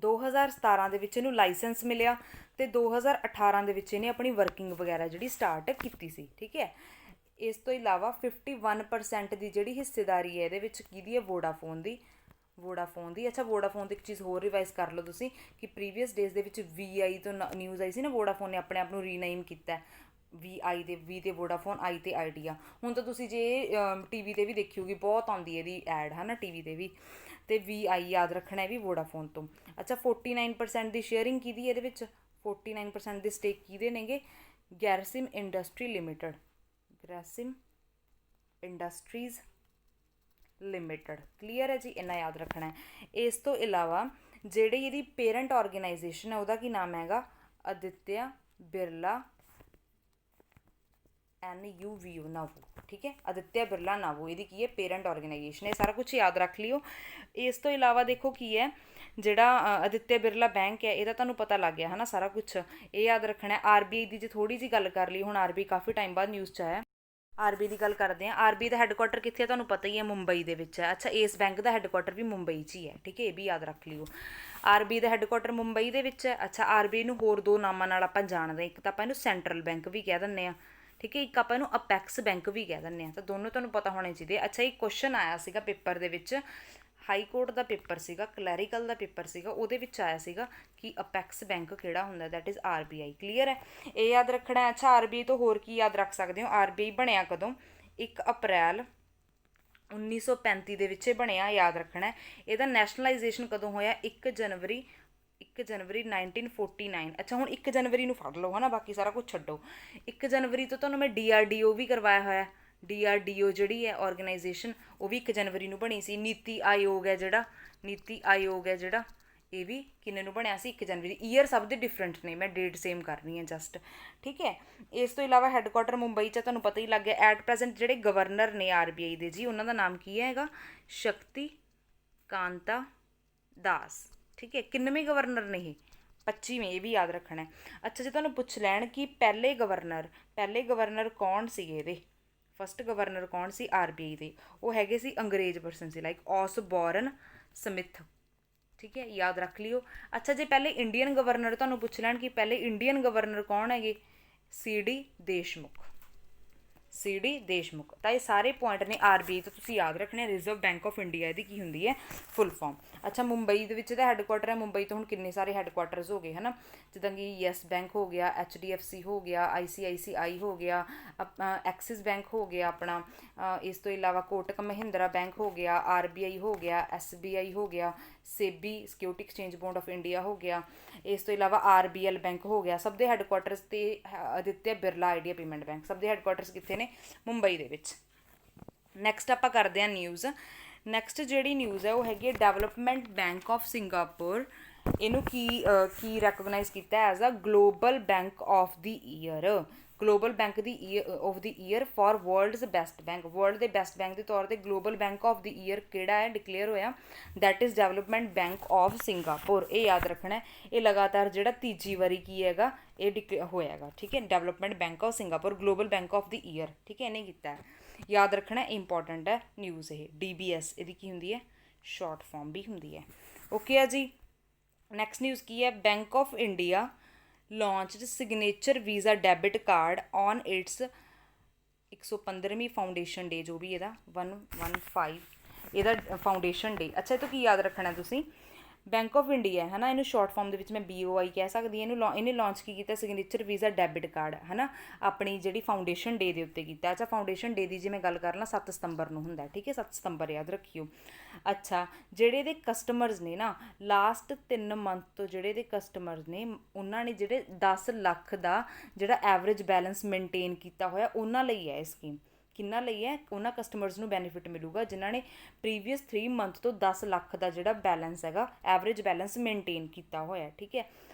2017 ਦੇ ਵਿੱਚ ਇਹਨੂੰ ਲਾਇਸੈਂਸ ਮਿਲਿਆ, ਅਤੇ 2018 ਦੇ ਵਿੱਚ ਇਹਨੇ ਆਪਣੀ ਵਰਕਿੰਗ ਵਗੈਰਾ ਜਿਹੜੀ ਸਟਾਰਟ ਕੀਤੀ ਸੀ। ਠੀਕ ਹੈ, ਇਸ ਤੋਂ ਇਲਾਵਾ 51% ਦੀ ਜਿਹੜੀ ਹਿੱਸੇਦਾਰੀ ਹੈ ਇਹਦੇ ਵਿੱਚ ਕਿਹਦੀ ਹੈ? ਵੋਡਾਫੋਨ ਦੀ। ਅੱਛਾ, ਵੋਡਾਫੋਨ ਦੀ ਇੱਕ ਚੀਜ਼ ਹੋਰ ਰਿਵਾਈਜ਼ ਕਰ ਲਓ ਤੁਸੀਂ ਕਿ ਪ੍ਰੀਵੀਅਸ ਡੇਜ਼ ਦੇ ਵਿੱਚ VI ਤੋਂ ਨਿਊਜ਼ ਆਈ ਸੀ ਨਾ, ਵੋਡਾਫੋਨ ਨੇ ਆਪਣੇ ਆਪ ਨੂੰ ਰੀਨੇਮ ਕੀਤਾ। ਵੀ ਤੇ ਵੋਡਾਫੋਨ, ਆਈ ਤੇ ਆਈਡੀਆ। ਹੁਣ ਤਾਂ ਤੁਸੀਂ ਜੇ TV 'ਤੇ ਵੀ ਦੇਖੀ ਹੋਊਗੀ, ਬਹੁਤ ਆਉਂਦੀ ਹੈ ਇਹਦੀ ਐਡ, ਹੈ ਨਾ, TV 'ਤੇ ਵੀ। ਅਤੇ VI ਯਾਦ ਰੱਖਣਾ ਹੈ ਵੀ ਵੋਡਾਫੋਨ ਤੋਂ। ਅੱਛਾ, 49% ਦੀ ਸ਼ੇਅਰਿੰਗ ਕਿਹਦੀ ਇਹਦੇ ਵਿੱਚ? 49% ਦੇ ਸਟੇਕ ਕਿਹਦੇ ਨੇਗੇ? Grasim industry limited, Grasim industries limited. Clear ਹੈ ਜੀ, ਇੰਨਾ ਯਾਦ ਰੱਖਣਾ ਹੈ। ਇਸ ਤੋਂ ਇਲਾਵਾ ਜਿਹੜੀ ਇਹਦੀ ਪੇਰੈਂਟ ਆਰਗੇਨਾਈਜੇਸ਼ਨ ਹੈ ਉਹਦਾ ਕੀ ਨਾਮ ਹੈਗਾ? ਆਦਿਤਿਆ ਬਿਰਲਾ NUVO, ਨਾਵੋ। ਠੀਕ ਹੈ, ਆਦਿਤਿਆ ਬਿਰਲਾ ਨਾਵੋ ਇਹਦੀ ਕੀ ਹੈ? Parent organisation. ਇਹ ਸਾਰਾ ਕੁਛ ਯਾਦ ਰੱਖ ਲਿਓ। ਇਸ ਤੋਂ ਇਲਾਵਾ ਦੇਖੋ ਕੀ ਹੈ, ਜਿਹੜਾ ਆਦਿਤਿਆ ਬਿਰਲਾ ਬੈਂਕ ਹੈ ਇਹਦਾ ਤੁਹਾਨੂੰ ਪਤਾ ਲੱਗ ਗਿਆ ਹੈ ਨਾ ਸਾਰਾ ਕੁਛ, ਇਹ ਯਾਦ ਰੱਖਣਾ ਹੈ। RBI ਦੀ ਜੇ ਥੋੜ੍ਹੀ ਜਿਹੀ ਗੱਲ ਕਰ ਲਈ, ਹੁਣ RBI ਕਾਫੀ ਟਾਈਮ ਬਾਅਦ ਨਿਊਜ਼ 'ਚ ਆਇਆ। RBI ਦੀ ਗੱਲ ਕਰਦੇ ਹਾਂ। RBI ਦਾ ਹੈੱਡਕੁਆਟਰ ਕਿੱਥੇ ਹੈ? ਤੁਹਾਨੂੰ ਪਤਾ ਹੀ ਹੈ, ਮੁੰਬਈ ਦੇ ਵਿੱਚ ਹੈ। ਅੱਛਾ, ਇਸ ਬੈਂਕ ਦਾ ਹੈੱਡਕੁਆਟਰ ਵੀ ਮੁੰਬਈ 'ਚ ਹੀ ਹੈ। ਠੀਕ ਹੈ, ਇਹ ਵੀ ਯਾਦ ਰੱਖ ਲਿਓ। RBI ਦਾ ਹੈੱਡਕੁਆਟਰ ਮੁੰਬਈ ਦੇ ਵਿੱਚ ਹੈ। ਅੱਛਾ, RBI ਨੂੰ ਹੋਰ ਦੋ ਨਾਮਾਂ ਨਾਲ ਆਪਾਂ ਜਾਣਦੇ ਹਾਂ। ਇੱਕ ਤਾਂ ਆਪਾਂ ਇਹਨੂੰ ਸੈਂਟਰਲ ਬੈਂਕ ਵੀ ਕਹਿ ਦਿੰਦੇ ਹਾਂ। ਠੀਕ ਹੈ, ਇੱਕ ਆਪਾਂ ਇਹਨੂੰ ਅਪੈਕਸ ਬੈਂਕ ਵੀ ਕਹਿ ਦਿੰਦੇ ਹਾਂ। ਤਾਂ ਦੋਨੋਂ ਤੁਹਾਨੂੰ ਪਤਾ ਹੋਣੇ ਚਾਹੀਦੇ। ਅੱਛਾ, ਇੱਕ ਕੁਐਸਚਨ ਆਇਆ ਸੀਗਾ ਪੇਪਰ ਦੇ ਵਿੱਚ, ਹਾਈ ਕੋਰਟ ਦਾ ਪੇਪਰ ਸੀਗਾ, ਕਲੈਰੀਕਲ ਦਾ ਪੇਪਰ ਸੀਗਾ, ਉਹਦੇ ਵਿੱਚ ਆਇਆ ਸੀਗਾ ਕਿ ਅਪੈਕਸ ਬੈਂਕ ਕਿਹੜਾ ਹੁੰਦਾ? That is RBI। ਕਲੀਅਰ ਹੈ, ਇਹ ਯਾਦ ਰੱਖਣਾ। ਅੱਛਾ, RBI ਤੋਂ ਹੋਰ ਕੀ ਯਾਦ ਰੱਖ ਸਕਦੇ ਹੋ? RBI ਬਣਿਆ ਕਦੋਂ? 1 ਅਪ੍ਰੈਲ 1935 ਦੇ ਵਿੱਚ ਇਹ ਬਣਿਆ, ਯਾਦ ਰੱਖਣਾ। ਇਹਦਾ ਨੈਸ਼ਨਲਾਈਜੇਸ਼ਨ ਕਦੋਂ ਹੋਇਆ? 1 ਜਨਵਰੀ 1949। ਅੱਛਾ, ਹੁਣ 1 ਜਨਵਰੀ ਨੂੰ ਫੜ ਲਓ ਹੈ ਨਾ, ਬਾਕੀ ਸਾਰਾ ਕੁਝ ਛੱਡੋ। 1 ਜਨਵਰੀ ਤੋਂ ਤੁਹਾਨੂੰ ਮੈਂ DRDO ਵੀ ਕਰਵਾਇਆ ਹੋਇਆ। DRDO ਜਿਹੜੀ ਹੈ ਆਰਗੇਨਾਈਜੇਸ਼ਨ, ਉਹ ਵੀ 1 ਜਨਵਰੀ ਨੂੰ ਬਣੀ ਸੀ। ਨੀਤੀ ਆਯੋਗ ਹੈ ਜਿਹੜਾ, ਇਹ ਵੀ ਕਿੰਨੇ ਨੂੰ ਬਣਿਆ ਸੀ? 1 ਜਨਵਰੀ। ਈਅਰ ਸਭ ਦੇ ਡਿਫਰੈਂਟ ਨੇ, ਮੈਂ ਡੇਟ ਸੇਮ ਕਰ ਰਹੀ ਹਾਂ ਜਸਟ। ਠੀਕ ਹੈ, ਇਸ ਤੋਂ ਇਲਾਵਾ ਹੈੱਡਕੁਆਟਰ ਮੁੰਬਈ 'ਚ ਤੁਹਾਨੂੰ ਪਤਾ ਹੀ ਲੱਗ ਗਿਆ। ਐਟ ਪ੍ਰੈਜ਼ੈਂਟ ਜਿਹੜੇ ਗਵਰਨਰ ਨੇ RBI ਦੇ ਜੀ, ਉਹਨਾਂ ਦਾ ਨਾਮ ਕੀ ਹੈਗਾ? ਸ਼ਕਤੀ ਕਾਂਤਾ ਦਾਸ। ਠੀਕ ਹੈ, ਕਿੰਨਵੇਂ ਗਵਰਨਰ ਨੇ ਇਹ? 25ਵੇਂ, ਇਹ ਵੀ ਯਾਦ ਰੱਖਣਾ। ਅੱਛਾ, ਜੇ ਤੁਹਾਨੂੰ ਪੁੱਛ ਲੈਣ ਕਿ ਪਹਿਲੇ ਗਵਰਨਰ ਕੌਣ ਸੀਗੇ ਇਹਦੇ, ਫਸਟ ਗਵਰਨਰ ਕੌਣ ਸੀ RBI ਦੇ? ਉਹ ਹੈਗੇ ਸੀ ਅੰਗਰੇਜ਼ ਪਰਸਨ ਸੀ, ਲਾਈਕ ਔਸਬੋਰਨ ਸਮਿਥ। ਠੀਕ ਹੈ, ਯਾਦ ਰੱਖ ਲਿਓ। ਅੱਛਾ, ਜੇ ਪਹਿਲੇ ਇੰਡੀਅਨ ਗਵਰਨਰ ਤੁਹਾਨੂੰ ਪੁੱਛ ਲੈਣ ਕਿ ਪਹਿਲੇ ਇੰਡੀਅਨ ਗਵਰਨਰ ਕੌਣ ਹੈਗੇ? CD ਦੇਸ਼ਮੁਖ। CD ਦੇਸ਼ਮੁਖ। ਤਾਂ ਇਹ ਸਾਰੇ ਪੁਆਇੰਟ ਨੇ RBI ਤੋਂ ਤੁਸੀਂ ਯਾਦ ਰੱਖਣੇ। ਰਿਜ਼ਰਵ ਬੈਂਕ ਆਫ ਇੰਡੀਆ ਇਹਦੀ ਕੀ ਹੁੰਦੀ ਹੈ? Full form. ਅੱਛਾ, ਮੁੰਬਈ ਦੇ ਵਿੱਚ ਇਹਦਾ ਹੈੱਡਕੁਆਟਰ ਹੈ। ਮੁੰਬਈ ਤੋਂ ਹੁਣ ਕਿੰਨੇ ਸਾਰੇ ਹੈੱਡਕੁਆਟਰਸ ਹੋ ਗਏ ਹੈ ਨਾ, ਜਿੱਦਾਂ ਕਿ ਯੈਸ ਬੈਂਕ ਹੋ ਗਿਆ, HDFC ਹੋ ਗਿਆ, ICICI ਹੋ ਗਿਆ, ਐਕਸਿਸ ਬੈਂਕ ਹੋ ਗਿਆ ਆਪਣਾ, ਇਸ ਤੋਂ ਇਲਾਵਾ ਕੋਟਕ ਮਹਿੰਦਰਾ ਬੈਂਕ ਹੋ ਗਿਆ, RBI ਹੋ ਗਿਆ, SBI ਹੋ ਗਿਆ, SEBI security exchange board of India ਹੋ ਗਿਆ, ਇਸ ਤੋਂ ਇਲਾਵਾ RBL ਬੈਂਕ ਹੋ ਗਿਆ। ਸਭ ਦੇ ਹੈੱਡਕੁਆਟਰਸ ਤੇ Aditya Birla Idea payment bank, ਸਭ ਦੇ ਹੈੱਡਕੁਆਟਰਸ ਕਿੱਥੇ ਨੇ? ਮੁੰਬਈ ਦੇ ਵਿੱਚ। ਨੈਕਸਟ ਆਪਾਂ ਕਰਦੇ ਹਾਂ ਨਿਊਜ਼। ਨੈਕਸਟ ਜਿਹੜੀ ਨਿਊਜ਼ ਹੈ ਉਹ ਹੈਗੀ ਹੈ ਡਿਵੈਲਪਮੈਂਟ ਬੈਂਕ ਆਫ ਸਿੰਗਾਪੁਰ। ਇਹਨੂੰ ਕੀ ਰੈਕੋਗਨਾਈਜ਼ ਕੀਤਾ as a global bank of the year. Global bank the of the year for world's best bank. World ਦੇ ਬੈਸਟ ਬੈਂਕ ਦੇ ਤੌਰ 'ਤੇ global bank of the year ਕਿਹੜਾ ਹੈ ਡਿਕਲੇਅਰ ਹੋਇਆ? That is development bank of Singapore. ਇਹ ਯਾਦ ਰੱਖਣਾ। ਇਹ ਲਗਾਤਾਰ ਜਿਹੜਾ ਤੀਜੀ ਵਾਰੀ ਕੀ ਹੈਗਾ ਇਹ ਹੋਇਆ ਹੈਗਾ, ਠੀਕ ਹੈ। Development bank of Singapore global bank of the year, ਠੀਕ ਹੈ, ਇਹਨੇ ਕੀਤਾ ਹੈ। ਯਾਦ ਰੱਖਣਾ, ਇੰਪੋਰਟੈਂਟ ਹੈ ਨਿਊਜ਼ ਇਹ। DBS ਇਹਦੀ ਕੀ ਹੁੰਦੀ ਹੈ? ਸ਼ਾਰਟ ਫਾਰਮ ਵੀ ਹੁੰਦੀ ਹੈ। ਓਕੇ ਆ ਜੀ। ਨੈਕਸਟ ਨਿਊਜ਼ ਕੀ ਹੈ? Bank of India launched signature visa debit card on its 115ਵੀਂ ਫਾਊਂਡੇਸ਼ਨ ਡੇ, ਜੋ ਵੀ ਇਹਦਾ 115 ਇਹਦਾ ਫਾਊਂਡੇਸ਼ਨ ਡੇ। ਅੱਛਾ, ਇਹ ਤੋਂ ਕੀ ਯਾਦ ਰੱਖਣਾ ਤੁਸੀਂ? ਬੈਂਕ ਆਫ ਇੰਡੀਆ ਹੈ ਨਾ, ਇਹਨੂੰ ਸ਼ਾਰਟ ਫਾਰਮ ਦੇ ਵਿੱਚ ਮੈਂ BOI ਕਹਿ ਸਕਦੀ ਹਾਂ। ਇਹਨੇ ਲਾਂਚ ਕੀ ਕੀਤਾ? ਸਿਗਨੇਚਰ ਵੀਜ਼ਾ ਡੈਬਿਟ ਕਾਰਡ ਹੈ ਨਾ, ਆਪਣੀ ਜਿਹੜੀ ਫਾਊਂਡੇਸ਼ਨ ਡੇ ਦੇ ਉੱਤੇ ਕੀਤਾ। ਅੱਛਾ, ਫਾਊਂਡੇਸ਼ਨ ਡੇ ਦੀ ਜੇ ਮੈਂ ਗੱਲ ਕਰ ਲਾਂ 7 ਸਤੰਬਰ ਨੂੰ ਹੁੰਦਾ, ਠੀਕ ਹੈ, 7 ਸਤੰਬਰ ਯਾਦ ਰੱਖਿਓ। ਅੱਛਾ, ਜਿਹੜੇ ਇਹਦੇ ਕਸਟਮਰਸ ਨੇ ਨਾ ਲਾਸਟ 3 ਮੰਥ ਤੋਂ ਜਿਹੜੇ ਇਹਦੇ ਕਸਟਮਰਸ ਨੇ ਉਹਨਾਂ ਨੇ ਜਿਹੜੇ 10 ਲੱਖ ਦਾ ਜਿਹੜਾ ਐਵਰੇਜ ਬੈਲੈਂਸ ਮੇਨਟੇਨ ਕੀਤਾ ਹੋਇਆ ਉਹਨਾਂ ਲਈ ਹੈ ਇਹ ਸਕੀਮ। ਕਿੰਨਾ ਲਈ ਹੈ? ਉਹਨਾਂ ਕਸਟਮਰਸ ਨੂੰ ਬੈਨੀਫਿਟ ਮਿਲੂਗਾ ਜਿਨ੍ਹਾਂ ਨੇ ਪ੍ਰੀਵੀਅਸ 3 ਮੰਥ ਤੋਂ 10 ਲੱਖ ਦਾ ਜਿਹੜਾ ਬੈਲੈਂਸ ਹੈਗਾ ਐਵਰੇਜ ਬੈਲੈਂਸ ਮੇਨਟੇਨ ਕੀਤਾ ਹੋਇਆ, ਠੀਕ ਹੈ।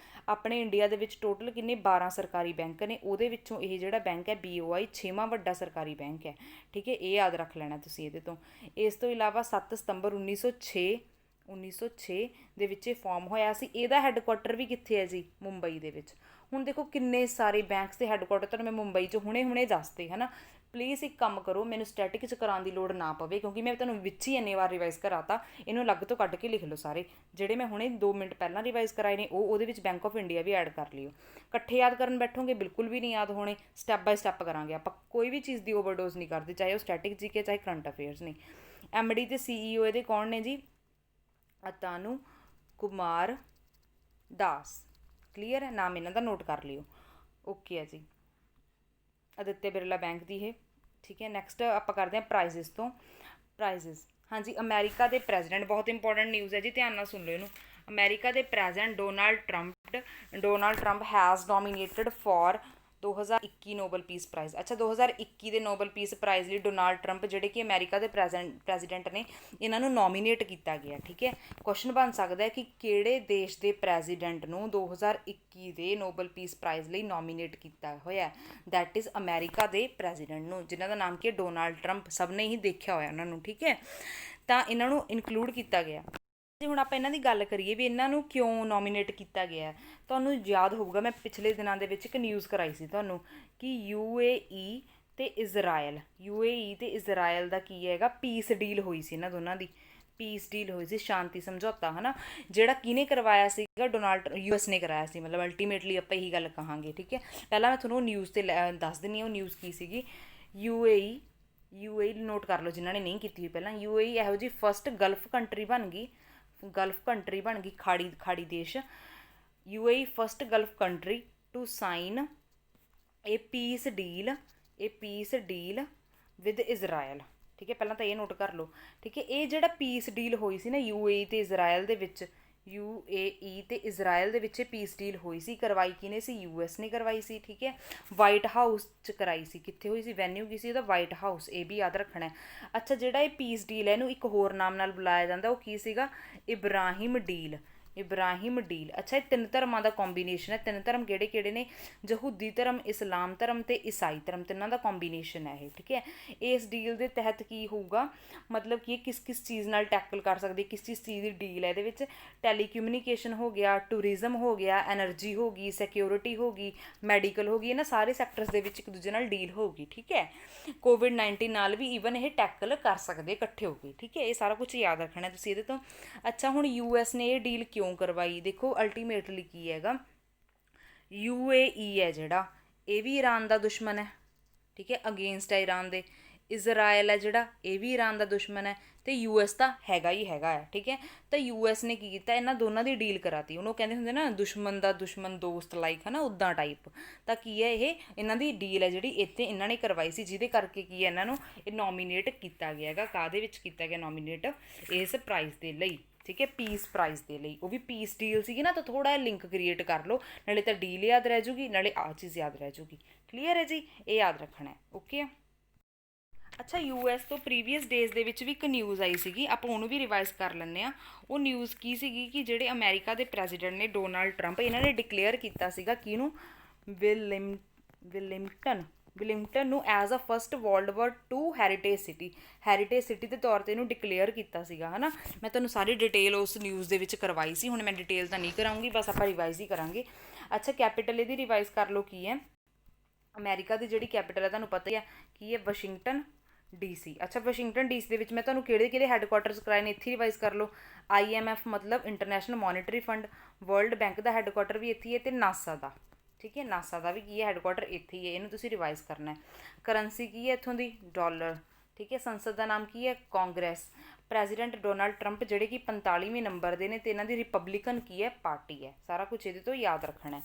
ਆਪਣੇ ਇੰਡੀਆ ਦੇ ਵਿੱਚ ਟੋਟਲ ਕਿੰਨੇ 12 ਸਰਕਾਰੀ ਬੈਂਕ ਨੇ, ਉਹਦੇ ਵਿੱਚੋਂ ਇਹ ਜਿਹੜਾ ਬੈਂਕ ਹੈ BOI 6ਵਾਂ ਵੱਡਾ ਸਰਕਾਰੀ ਬੈਂਕ ਹੈ, ਠੀਕ ਹੈ। ਇਹ ਯਾਦ ਰੱਖ ਲੈਣਾ ਤੁਸੀਂ ਇਹਦੇ ਤੋਂ। ਇਸ ਤੋਂ ਇਲਾਵਾ 7 ਸਤੰਬਰ 1906 ਦੇ ਵਿੱਚ ਇਹ ਫਾਰਮ ਹੋਇਆ ਸੀ। ਇਹਦਾ ਹੈੱਡਕੁਆਟਰ ਵੀ ਕਿੱਥੇ ਹੈ ਜੀ? ਮੁੰਬਈ ਦੇ ਵਿੱਚ। ਹੁਣ ਦੇਖੋ ਕਿੰਨੇ ਸਾਰੇ ਬੈਂਕਸ ਦੇ ਹੈੱਡਕੁਆਟਰ ਤੁਹਾਨੂੰ ਮੈਂ ਮੁੰਬਈ 'ਚ ਹੁਣੇ ਦੱਸਦੇ ਹੈ ਨਾ। ਪਲੀਜ਼ ਇੱਕ ਕੰਮ ਕਰੋ, ਮੈਨੂੰ ਸਟੈਟਿਕ 'ਚ ਕਰਾਉਣ ਦੀ ਲੋੜ ਨਾ ਪਵੇ ਕਿਉਂਕਿ ਮੈਂ ਤੁਹਾਨੂੰ ਵਿੱਚ ਹੀ ਇੰਨੇ ਵਾਰ ਰਿਵਾਈਜ਼ ਕਰਾਤਾ। ਇਹਨੂੰ ਅਲੱਗ ਤੋਂ ਕੱਢ ਕੇ ਲਿਖ ਲਓ ਸਾਰੇ ਜਿਹੜੇ ਮੈਂ ਹੁਣੇ 2 ਮਿੰਟ ਪਹਿਲਾਂ ਰਿਵਾਈਜ਼ ਕਰਾਏ ਨੇ। ਉਹਦੇ ਵਿੱਚ ਬੈਂਕ ਆਫ ਇੰਡੀਆ ਵੀ ਐਡ ਕਰ ਲਿਓ। ਇਕੱਠੇ ਯਾਦ ਕਰਨ ਬੈਠੋਗੇ ਬਿਲਕੁਲ ਵੀ ਨਹੀਂ ਯਾਦ ਹੋਣੇ। ਸਟੈਪ ਬਾਏ ਸਟੈਪ ਕਰਾਂਗੇ ਆਪਾਂ। ਕੋਈ ਵੀ ਚੀਜ਼ ਦੀ ਓਵਰਡੋਜ਼ ਨਹੀਂ ਕਰਦੇ, ਚਾਹੇ ਉਹ ਸਟੈਟਿਕ GK ਚਾਹੇ ਕਰੰਟ ਅਫੇਅਰਸ ਨੇ। MD ਤੇ CEO ਇਹਦੇ ਕੌਣ ਨੇ ਜੀ? ਅਤਾਨੂ ਕੁਮਾਰ ਦਾਸ। ਕਲੀਅਰ ਹੈ? ਨਾਮ ਇਹਨਾਂ ਦਾ ਨੋਟ ਕਰ ਲਿਓ। ਓਕੇ ਹੈ ਜੀ। ਆਦਿਤਿਆ ਬਿਰਲਾ ਬੈਂਕ ਦੀ ਇਹ, ਠੀਕ ਹੈ। ਨੈਕਸਟ ਆਪਾਂ ਕਰਦੇ ਹਾਂ ਪ੍ਰਾਈਜ਼ਿਸ ਤੋਂ। ਪ੍ਰਾਈਜ਼ਿਸ, ਹਾਂਜੀ। ਅਮਰੀਕਾ ਦੇ ਪ੍ਰੈਜ਼ੀਡੈਂਟ, ਬਹੁਤ ਇੰਪੋਰਟੈਂਟ ਨਿਊਜ਼ ਹੈ ਜੀ, ਧਿਆਨ ਨਾਲ ਸੁਣ ਲਓ ਇਹਨੂੰ। ਅਮਰੀਕਾ ਦੇ president Donald Trump has nominated for 2021 Nobel Peace Prize. ਅੱਛਾ, 2021 ਦੇ ਨੋਬਲ ਪੀਸ ਪ੍ਰਾਈਜ਼ ਲਈ ਡੋਨਾਲਡ ਟਰੰਪ ਜਿਹੜੇ ਕਿ ਅਮਰੀਕਾ ਦੇ ਪ੍ਰੈਜ਼ੀਡੈਂਟ ਨੇ, ਇਹਨਾਂ ਨੂੰ ਨੋਮੀਨੇਟ ਕੀਤਾ ਗਿਆ, ਠੀਕ ਹੈ। ਕੁਐਸਚਨ ਬਣ ਸਕਦਾ ਹੈ ਕਿ ਕਿਹੜੇ ਦੇਸ਼ ਦੇ ਪ੍ਰੈਜ਼ੀਡੈਂਟ ਨੂੰ 2021 ਦੇ ਨੋਬਲ ਪੀਸ ਪ੍ਰਾਈਜ਼ ਲਈ ਨੋਮੀਨੇਟ ਕੀਤਾ ਹੋਇਆ? ਦੈਟ ਇਜ਼ ਅਮਰੀਕਾ ਦੇ ਪ੍ਰੈਜ਼ੀਡੈਂਟ ਨੂੰ, ਜਿਨ੍ਹਾਂ ਦਾ ਨਾਮ ਕੀ ਹੈ? Donald Trump. ਸਭ ਨੇ ਹੀ ਦੇਖਿਆ ਹੋਇਆ ਉਹਨਾਂ ਨੂੰ, ਠੀਕ ਹੈ। ਤਾਂ ਇਹਨਾਂ ਨੂੰ ਇਨਕਲੂਡ ਕੀਤਾ ਗਿਆ। ਜੇ ਹੁਣ ਆਪਾਂ ਇਹਨਾਂ ਦੀ ਗੱਲ ਕਰੀਏ ਵੀ ਇਹਨਾਂ ਨੂੰ ਕਿਉਂ ਨੋਮੀਨੇਟ ਕੀਤਾ ਗਿਆ, ਤੁਹਾਨੂੰ ਯਾਦ ਹੋਊਗਾ ਮੈਂ ਪਿਛਲੇ ਦਿਨਾਂ ਦੇ ਵਿੱਚ ਇੱਕ ਨਿਊਜ਼ ਕਰਾਈ ਸੀ ਤੁਹਾਨੂੰ ਕਿ UAE ਤੇ ਇਜ਼ਰਾਈਲ ਦਾ ਕੀ ਹੈਗਾ? ਪੀਸ ਡੀਲ ਹੋਈ ਸੀ ਇਹਨਾਂ ਦੋਨਾਂ ਦੀ। ਪੀਸ ਡੀਲ ਹੋਈ ਸੀ, ਸ਼ਾਂਤੀ ਸਮਝੌਤਾ, ਹੈ ਨਾ। ਜਿਹੜਾ ਕਿਹਨੇ ਕਰਵਾਇਆ ਸੀਗਾ? US ਨੇ ਕਰਾਇਆ ਸੀ। ਮਤਲਬ ਅਲਟੀਮੇਟਲੀ ਆਪਾਂ ਇਹੀ ਗੱਲ ਕਹਾਂਗੇ, ਠੀਕ ਹੈ। ਪਹਿਲਾਂ ਮੈਂ ਤੁਹਾਨੂੰ ਨਿਊਜ਼ 'ਤੇ ਦੱਸ ਦਿੰਦੀ ਹਾਂ ਉਹ ਨਿਊਜ਼ ਕੀ ਸੀਗੀ। UAE ਨੋਟ ਕਰ ਲਓ ਜਿਨ੍ਹਾਂ ਨੇ ਨਹੀਂ ਕੀਤੀ ਹੋਈ ਪਹਿਲਾਂ। UAE ਇਹੋ ਜਿਹੀ ਫਸਟ ਗਲਫ ਕੰਟਰੀ ਬਣ ਗਈ ਖਾੜੀ ਦੇਸ਼। UAE first gulf country to sign ਇਹ ਪੀਸ ਡੀਲ ਵਿਦ ਇਜ਼ਰਾਈਲ, ਠੀਕ ਹੈ। ਪਹਿਲਾਂ ਤਾਂ ਇਹ ਨੋਟ ਕਰ ਲਓ, ਠੀਕ ਹੈ। ਇਹ ਜਿਹੜਾ ਪੀਸ ਡੀਲ ਹੋਈ ਸੀ ਨਾ UAE ਤੇ ਇਜ਼ਰਾਈਲ ਦੇ ਵਿੱਚ ਇਹ ਪੀਸ ਡੀਲ ਹੋਈ ਸੀ। ਕਰਵਾਈ ਕਿਹਨੇ ਸੀ? US ਨੇ ਕਰਵਾਈ ਸੀ, ਠੀਕ ਹੈ। ਵਾਈਟ ਹਾਊਸ 'ਚ ਕਰਾਈ ਸੀ। ਕਿੱਥੇ ਹੋਈ ਸੀ? ਵੈਨਿਊ ਕੀ ਸੀ ਉਹਦਾ? White house. ਇਹ ਵੀ ਯਾਦ ਰੱਖਣਾ। ਅੱਛਾ, ਜਿਹੜਾ ਇਹ ਪੀਸ ਡੀਲ ਹੈ ਇਹਨੂੰ ਇੱਕ ਹੋਰ ਨਾਮ ਨਾਲ ਬੁਲਾਇਆ ਜਾਂਦਾ, ਉਹ ਕੀ ਸੀਗਾ? ਇਬਰਾਹਿਮ ਡੀਲ। ਅੱਛਾ, ਇਹ 3 ਧਰਮਾਂ ਦਾ ਕੰਬੀਨੇਸ਼ਨ ਹੈ। 3 ਧਰਮ ਕਿਹੜੇ ਨੇ? ਯਹੂਦੀ ਧਰਮ, ਇਸਲਾਮ ਧਰਮ ਤੇ ਈਸਾਈ ਧਰਮ, ਤਿੰਨਾਂ ਦਾ ਕੰਬੀਨੇਸ਼ਨ ਹੈ ਇਹ, ਠੀਕ ਹੈ। ਇਸ ਡੀਲ ਦੇ ਤਹਿਤ ਕੀ ਹੋਊਗਾ? ਮਤਲਬ ਕਿ ਇਹ ਕਿਸ ਚੀਜ਼ ਨਾਲ ਟੈਕਲ ਕਰ ਸਕਦੀ ਹੈ, ਕਿਸ ਚੀਜ਼ ਦੀ ਡੀਲ ਹੈ ਇਹਦੇ ਵਿੱਚ? ਟੈਲੀਕਮਿਊਨੀਕੇਸ਼ਨ ਹੋ ਗਿਆ, ਟੂਰਿਜ਼ਮ ਹੋ ਗਿਆ, ਐਨਰਜੀ ਹੋ ਗਈ, ਸਿਕਿਉਰਿਟੀ ਹੋ ਗਈ, ਮੈਡੀਕਲ ਹੋ ਗਈ, ਇਹਨਾਂ ਸਾਰੇ ਸੈਕਟਰਸ ਦੇ ਵਿੱਚ ਇੱਕ ਦੂਜੇ ਨਾਲ ਡੀਲ ਹੋਊਗੀ, ਠੀਕ ਹੈ। COVID-19 ਨਾਲ ਵੀ ਈਵਨ ਇਹ ਟੈਕਲ ਕਰ ਸਕਦੇ ਇਕੱਠੇ ਹੋ ਕੇ, ਠੀਕ ਹੈ। ਇਹ ਸਾਰਾ ਕੁਝ ਯਾਦ ਰੱਖਣਾ ਤੁਸੀਂ ਇਹਦੇ ਤੋਂ। ਅੱਛਾ, ਹੁਣ US ਨੇ ਇਹ ਡੀਲ ਕਿਉਂ ਕਰਵਾਈ? ਦੇਖੋ ਅਲਟੀਮੇਟਲੀ ਕੀ ਹੈਗਾ, UAE ਹੈ ਜਿਹੜਾ ਇਹ ਵੀ ਈਰਾਨ ਦਾ ਦੁਸ਼ਮਣ ਹੈ, ਠੀਕ ਹੈ, ਅਗੇਂਸਟ ਹੈ ਈਰਾਨ ਦੇ। ਇਜ਼ਰਾਈਲ ਹੈ ਜਿਹੜਾ, ਇਹ ਵੀ ਈਰਾਨ ਦਾ ਦੁਸ਼ਮਣ ਹੈ, ਅਤੇ US ਤਾਂ ਹੈਗਾ ਹੀ ਹੈਗਾ ਹੈ। ਠੀਕ ਹੈ, ਤਾਂ US ਨੇ ਕੀ ਕੀਤਾ, ਇਹਨਾਂ ਦੋਨਾਂ ਦੀ ਡੀਲ ਕਰਾਤੀ। ਉਹਨੂੰ ਕਹਿੰਦੇ ਹੁੰਦੇ ਨਾ ਦੁਸ਼ਮਣ ਦਾ ਦੁਸ਼ਮਣ ਦੋਸਤ ਲਾਈਕ, ਹੈ ਨਾ, ਉੱਦਾਂ ਟਾਈਪ। ਤਾਂ ਕੀ ਹੈ, ਇਹ ਇਹਨਾਂ ਦੀ ਡੀਲ ਹੈ ਜਿਹੜੀ ਇੱਥੇ ਇਹਨਾਂ ਨੇ ਕਰਵਾਈ ਸੀ, ਜਿਹਦੇ ਕਰਕੇ ਕੀ ਹੈ, ਇਹਨਾਂ ਨੂੰ ਇਹ ਨੋਮੀਨੇਟ ਕੀਤਾ ਗਿਆ ਹੈਗਾ। ਕਾਹਦੇ ਵਿੱਚ ਕੀਤਾ ਗਿਆ ਨੋਮੀਨੇਟ? ਇਸ ਪ੍ਰਾਈਜ਼ ਦੇ ਲਈ। ਠੀਕ ਹੈ, ਪੀਸ ਪ੍ਰਾਈਜ਼ ਦੇ ਲਈ। ਉਹ ਵੀ ਪੀਸ ਡੀਲ ਸੀਗੀ ਨਾ, ਤਾਂ ਥੋੜ੍ਹਾ ਜਿਹਾ ਲਿੰਕ ਕ੍ਰੀਏਟ ਕਰ ਲਓ, ਨਾਲੇ ਤਾਂ ਡੀਲ ਯਾਦ ਰਹਿ ਜੂਗੀ, ਨਾਲੇ ਆਹ ਚੀਜ਼ ਯਾਦ ਰਹਿ ਜੂਗੀ। ਕਲੀਅਰ ਹੈ ਜੀ, ਇਹ ਯਾਦ ਰੱਖਣਾ ਹੈ। ਓਕੇ। ਅੱਛਾ, US ਤੋਂ ਪ੍ਰੀਵੀਅਸ ਡੇਜ਼ ਦੇ ਵਿੱਚ ਵੀ ਇੱਕ ਨਿਊਜ਼ ਆਈ ਸੀਗੀ, ਆਪਾਂ ਉਹਨੂੰ ਵੀ ਰਿਵਾਈਜ਼ ਕਰ ਲੈਂਦੇ ਹਾਂ। ਉਹ ਨਿਊਜ਼ ਕੀ ਸੀਗੀ ਕਿ ਜਿਹੜੇ ਅਮਰੀਕਾ ਦੇ ਪ੍ਰੈਜ਼ੀਡੈਂਟ ਨੇ ਡੋਨਾਲਡ ਟਰੰਪ, ਇਹਨਾਂ ਨੇ ਡਿਕਲੇਅਰ ਕੀਤਾ ਸੀਗਾ ਕਿਹਨੂੰ, ਵਿਲਿੰਗਟਨ ਨੂੰ as a first world war 2 heritage city ਦੇ ਤੌਰ 'ਤੇ ਇਹਨੂੰ ਡਿਕਲੇਅਰ ਕੀਤਾ ਸੀਗਾ, ਹੈ ਨਾ। ਮੈਂ ਤੁਹਾਨੂੰ ਸਾਰੀ ਡਿਟੇਲ ਉਸ ਨਿਊਜ਼ ਦੇ ਵਿੱਚ ਕਰਵਾਈ ਸੀ, ਹੁਣ ਮੈਂ ਡਿਟੇਲ ਤਾਂ ਨਹੀਂ ਕਰਾਂਗੀ, ਬਸ ਆਪਾਂ ਰਿਵਾਈਜ਼ ਹੀ ਕਰਾਂਗੇ। ਅੱਛਾ, ਕੈਪੀਟਲ ਇਹਦੀ ਰਿਵਾਈਜ਼ ਕਰ ਲਓ ਕੀ ਹੈ। ਅਮਰੀਕਾ ਦੀ ਜਿਹੜੀ ਕੈਪੀਟਲ ਹੈ ਤੁਹਾਨੂੰ ਪਤਾ ਹੀ ਹੈ ਕੀ ਹੈ, ਵਾਸ਼ਿੰਗਟਨ DC। ਅੱਛਾ, ਵਾਸ਼ਿੰਗਟਨ DC ਦੇ ਵਿੱਚ ਮੈਂ ਤੁਹਾਨੂੰ ਕਿਹੜੇ ਹੈੱਡਕੁਆਟਰਸ ਕਰਾਏ ਨੇ ਇੱਥੇ ਰਿਵਾਈਜ਼ ਕਰ ਲਓ। IMF ਮਤਲਬ international monetary fund, world bank ਦਾ ਹੈੱਡਕੁਆਟਰ ਵੀ ਇੱਥੇ ਹੀ ਹੈ, ਅਤੇ ਨਾਸਾ ਦਾ। ਠੀਕ ਹੈ, ਨਾਸਾ ਦਾ ਵੀ ਕੀ ਹੈ, ਹੈੱਡਕੁਆਟਰ ਇੱਥੇ ਹੀ ਹੈ। ਇਹਨੂੰ ਤੁਸੀਂ ਰਿਵਾਈਜ਼ ਕਰਨਾ ਹੈ। ਕਰੰਸੀ ਕੀ ਹੈ ਇੱਥੋਂ ਦੀ, ਡਾਲਰ। ਠੀਕ ਹੈ, ਸੰਸਦ ਦਾ ਨਾਮ ਕੀ ਹੈ, ਕਾਂਗਰਸ। ਪ੍ਰੈਜ਼ੀਡੈਂਟ ਡੋਨਾਲਡ ਟਰੰਪ ਜਿਹੜੇ ਕਿ 45ਵੇਂ ਨੰਬਰ ਦੇ ਨੇ, ਅਤੇ ਇਹਨਾਂ ਦੀ ਰਿਪਬਲਿਕਨ ਕੀ ਹੈ, ਪਾਰਟੀ ਹੈ। ਸਾਰਾ ਕੁਝ ਇਹਦੇ ਤੋਂ ਯਾਦ ਰੱਖਣਾ ਹੈ।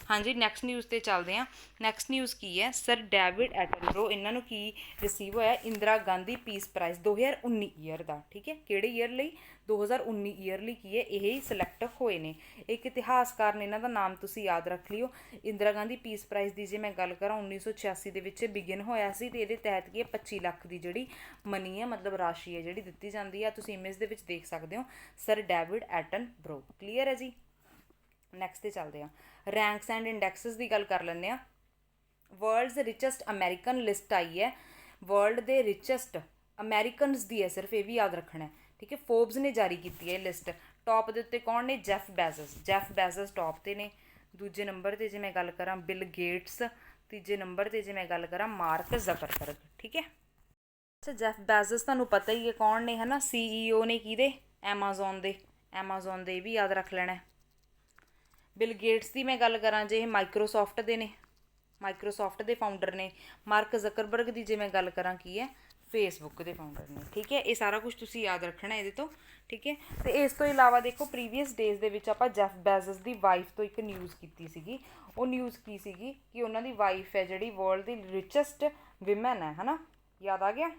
ਹਾਂਜੀ, ਨੈਕਸਟ ਨਿਊਜ਼ 'ਤੇ ਚੱਲਦੇ ਹਾਂ। ਨੈਕਸਟ ਨਿਊਜ਼ ਕੀ ਹੈ, ਸਰ ਡੇਵਿਡ ਐਟਨਬਰੋ, ਇਹਨਾਂ ਨੂੰ ਕੀ ਰਿਸੀਵ ਹੋਇਆ, Indira Gandhi peace prize 2019 year ਦਾ। ਠੀਕ ਹੈ, ਕਿਹੜੇ ਈਅਰ ਲਈ, 2019 ਈਅਰ ਲਈ ਕੀ ਹੈ, ਇਹ ਹੀ ਸਿਲੈਕਟ ਹੋਏ ਨੇ। ਇੱਕ ਇਤਿਹਾਸਕਾਰ ਨੇ, ਇਹਨਾਂ ਦਾ ਨਾਮ ਤੁਸੀਂ ਯਾਦ ਰੱਖ ਲਿਓ। ਇੰਦਰਾ ਗਾਂਧੀ ਪੀਸ ਪ੍ਰਾਈਜ਼ ਦੀ ਜੇ ਮੈਂ ਗੱਲ ਕਰਾਂ, 1986 ਦੇ ਵਿੱਚ ਬਿਗਿਨ ਹੋਇਆ ਸੀ, ਅਤੇ ਇਹਦੇ ਤਹਿਤ ਕੀ ਹੈ, 25 ਲੱਖ ਦੀ ਜਿਹੜੀ ਮਨੀ ਹੈ, ਮਤਲਬ ਰਾਸ਼ੀ ਹੈ ਜਿਹੜੀ ਦਿੱਤੀ ਜਾਂਦੀ ਹੈ। ਤੁਸੀਂ ਇਮੇਜ ਦੇ ਵਿੱਚ ਦੇਖ ਸਕਦੇ ਹੋ, ਸਰ ਡੇਵਿਡ ਐਟਨਬਰੋ। ਕਲੀਅਰ ਹੈ ਜੀ। ਨੈਕਸਟ 'ਤੇ ਚੱਲਦੇ ਹਾਂ। ਰੈਂਕਸ ਐਂਡ ਇੰਡੈਕਸਿਸ ਦੀ ਗੱਲ ਕਰ ਲੈਂਦੇ ਹਾਂ। ਵਰਲਡਸ ਰਿਚੈਸਟ ਅਮੈਰੀਕਨ ਲਿਸਟ ਆਈ ਹੈ, ਵਰਲਡ ਦੇ ਰਿਚੈਸਟ ਅਮੈਰੀਕਨਸ ਦੀ ਹੈ ਸਿਰਫ, ਇਹ ਵੀ ਯਾਦ ਰੱਖਣਾ ਹੈ। ਠੀਕ ਹੈ, ਫੋਰਬਸ ਨੇ ਜਾਰੀ ਕੀਤੀ ਹੈ ਇਹ ਲਿਸਟ। ਟੌਪ ਦੇ ਉੱਤੇ ਕੌਣ ਨੇ, ਜੈਫ ਬੈਜ਼ਸ ਟੌਪ 'ਤੇ ਨੇ। ਦੂਜੇ ਨੰਬਰ 'ਤੇ ਜੇ ਮੈਂ ਗੱਲ ਕਰਾਂ, ਬਿਲ ਗੇਟਸ। ਤੀਜੇ ਨੰਬਰ 'ਤੇ ਜੇ ਮੈਂ ਗੱਲ ਕਰਾਂ, ਮਾਰਕ ਜ਼ਕਰਬਰਗ। ਠੀਕ ਹੈ। ਅੱਛਾ, ਜੈਫ ਬੈਜ਼ਸ ਤੁਹਾਨੂੰ ਪਤਾ ਹੀ ਹੈ ਕੌਣ ਨੇ, ਹੈ ਨਾ, CEO ਨੇ ਕਿਹਦੇ, ਐਮਾਜ਼ੋਨ ਦੇ। ਇਹ ਵੀ ਯਾਦ ਰੱਖ ਲੈਣਾ। ਬਿਲ ਗੇਟਸ ਦੀ ਮੈਂ ਗੱਲ ਕਰਾਂ ਜੇ, ਇਹ ਮਾਈਕਰੋਸੋਫਟ ਦੇ ਨੇ, ਮਾਈਕਰੋਸੋਫਟ ਦੇ ਫਾਊਂਡਰ ਨੇ। ਮਾਰਕ ਜ਼ਕਰਬਰਗ ਦੀ ਜੇ ਮੈਂ ਗੱਲ ਕਰਾਂ ਕੀ ਹੈ, ਫੇਸਬੁੱਕ ਦੇ ਫਾਊਂਡਰ ਨੇ। ਠੀਕ ਹੈ, ਇਹ ਸਾਰਾ ਕੁਝ ਤੁਸੀਂ ਯਾਦ ਰੱਖਣਾ ਇਹਦੇ ਤੋਂ। ਠੀਕ ਹੈ, ਅਤੇ ਇਸ ਤੋਂ ਇਲਾਵਾ ਦੇਖੋ ਪ੍ਰੀਵੀਅਸ ਡੇਜ਼ ਦੇ ਵਿੱਚ ਆਪਾਂ ਜੈਫ ਬੈਜ਼ਸ ਦੀ ਵਾਈਫ ਤੋਂ ਇੱਕ ਨਿਊਜ਼ ਕੀਤੀ ਸੀਗੀ। ਉਹ ਨਿਊਜ਼ ਕੀ ਸੀਗੀ ਕਿ ਉਹਨਾਂ ਦੀ ਵਾਈਫ ਹੈ ਜਿਹੜੀ ਵਰਲਡ ਦੀ ਰਿਚੈਸਟ ਵਿਮਨ ਹੈ ਨਾ, ਯਾਦ ਆ ਗਿਆ।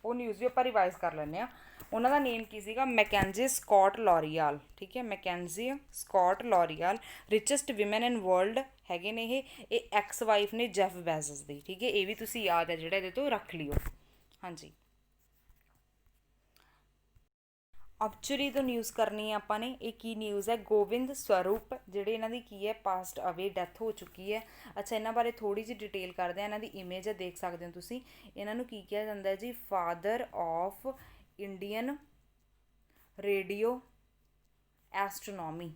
ਉਹ ਨਿਊਜ਼ ਵੀ ਆਪਾਂ ਰਿਵਾਈਜ਼ ਕਰ ਲੈਂਦੇ ਹਾਂ। ਉਹਨਾਂ ਦਾ ਨੇਮ ਕੀ ਸੀਗਾ, ਮੈਕੈਂਜੀ ਸਕਾਟ ਲੋਰੀਆਲ। ਠੀਕ ਹੈ, Mackenzie Scott L'Oreal, richest women ਇਨ ਵਰਲਡ ਹੈਗੇ ਨੇ ਇਹ ਐਕਸ ਵਾਈਫ ਨੇ ਜੈਫ ਬੈਜ਼ਸ ਦੀ। ਠੀਕ ਹੈ, ਇਹ ਵੀ ਤੁਸੀਂ ਯਾਦ ਹੈ ਜਿਹੜਾ, ਇਹਦੇ ਤੋਂ ਰੱਖ ਲਿਓ। ਹਾਂਜੀ, ਆਬਚਰੀ ਤੋਂ ਨਿਊਜ਼ ਕਰਨੀ ਹੈ ਆਪਾਂ ਨੇ। ਇਹ ਕੀ ਨਿਊਜ਼ ਹੈ, ਗੋਬਿੰਦ ਸਰੂਪ ਜਿਹੜੇ ਇਹਨਾਂ ਦੀ ਕੀ ਹੈ, ਪਾਸਟ ਅਵੇ, ਡੈਥ ਹੋ ਚੁੱਕੀ ਹੈ। ਅੱਛਾ, ਇਹਨਾਂ ਬਾਰੇ ਥੋੜ੍ਹੀ ਜਿਹੀ ਡਿਟੇਲ ਕਰਦੇ ਹਾਂ। ਇਹਨਾਂ ਦੀ ਇਮੇਜ ਹੈ, ਦੇਖ ਸਕਦੇ ਹੋ ਤੁਸੀਂ। ਇਹਨਾਂ ਨੂੰ ਕੀ ਕਿਹਾ ਜਾਂਦਾ ਜੀ, father of Indian radio astronomy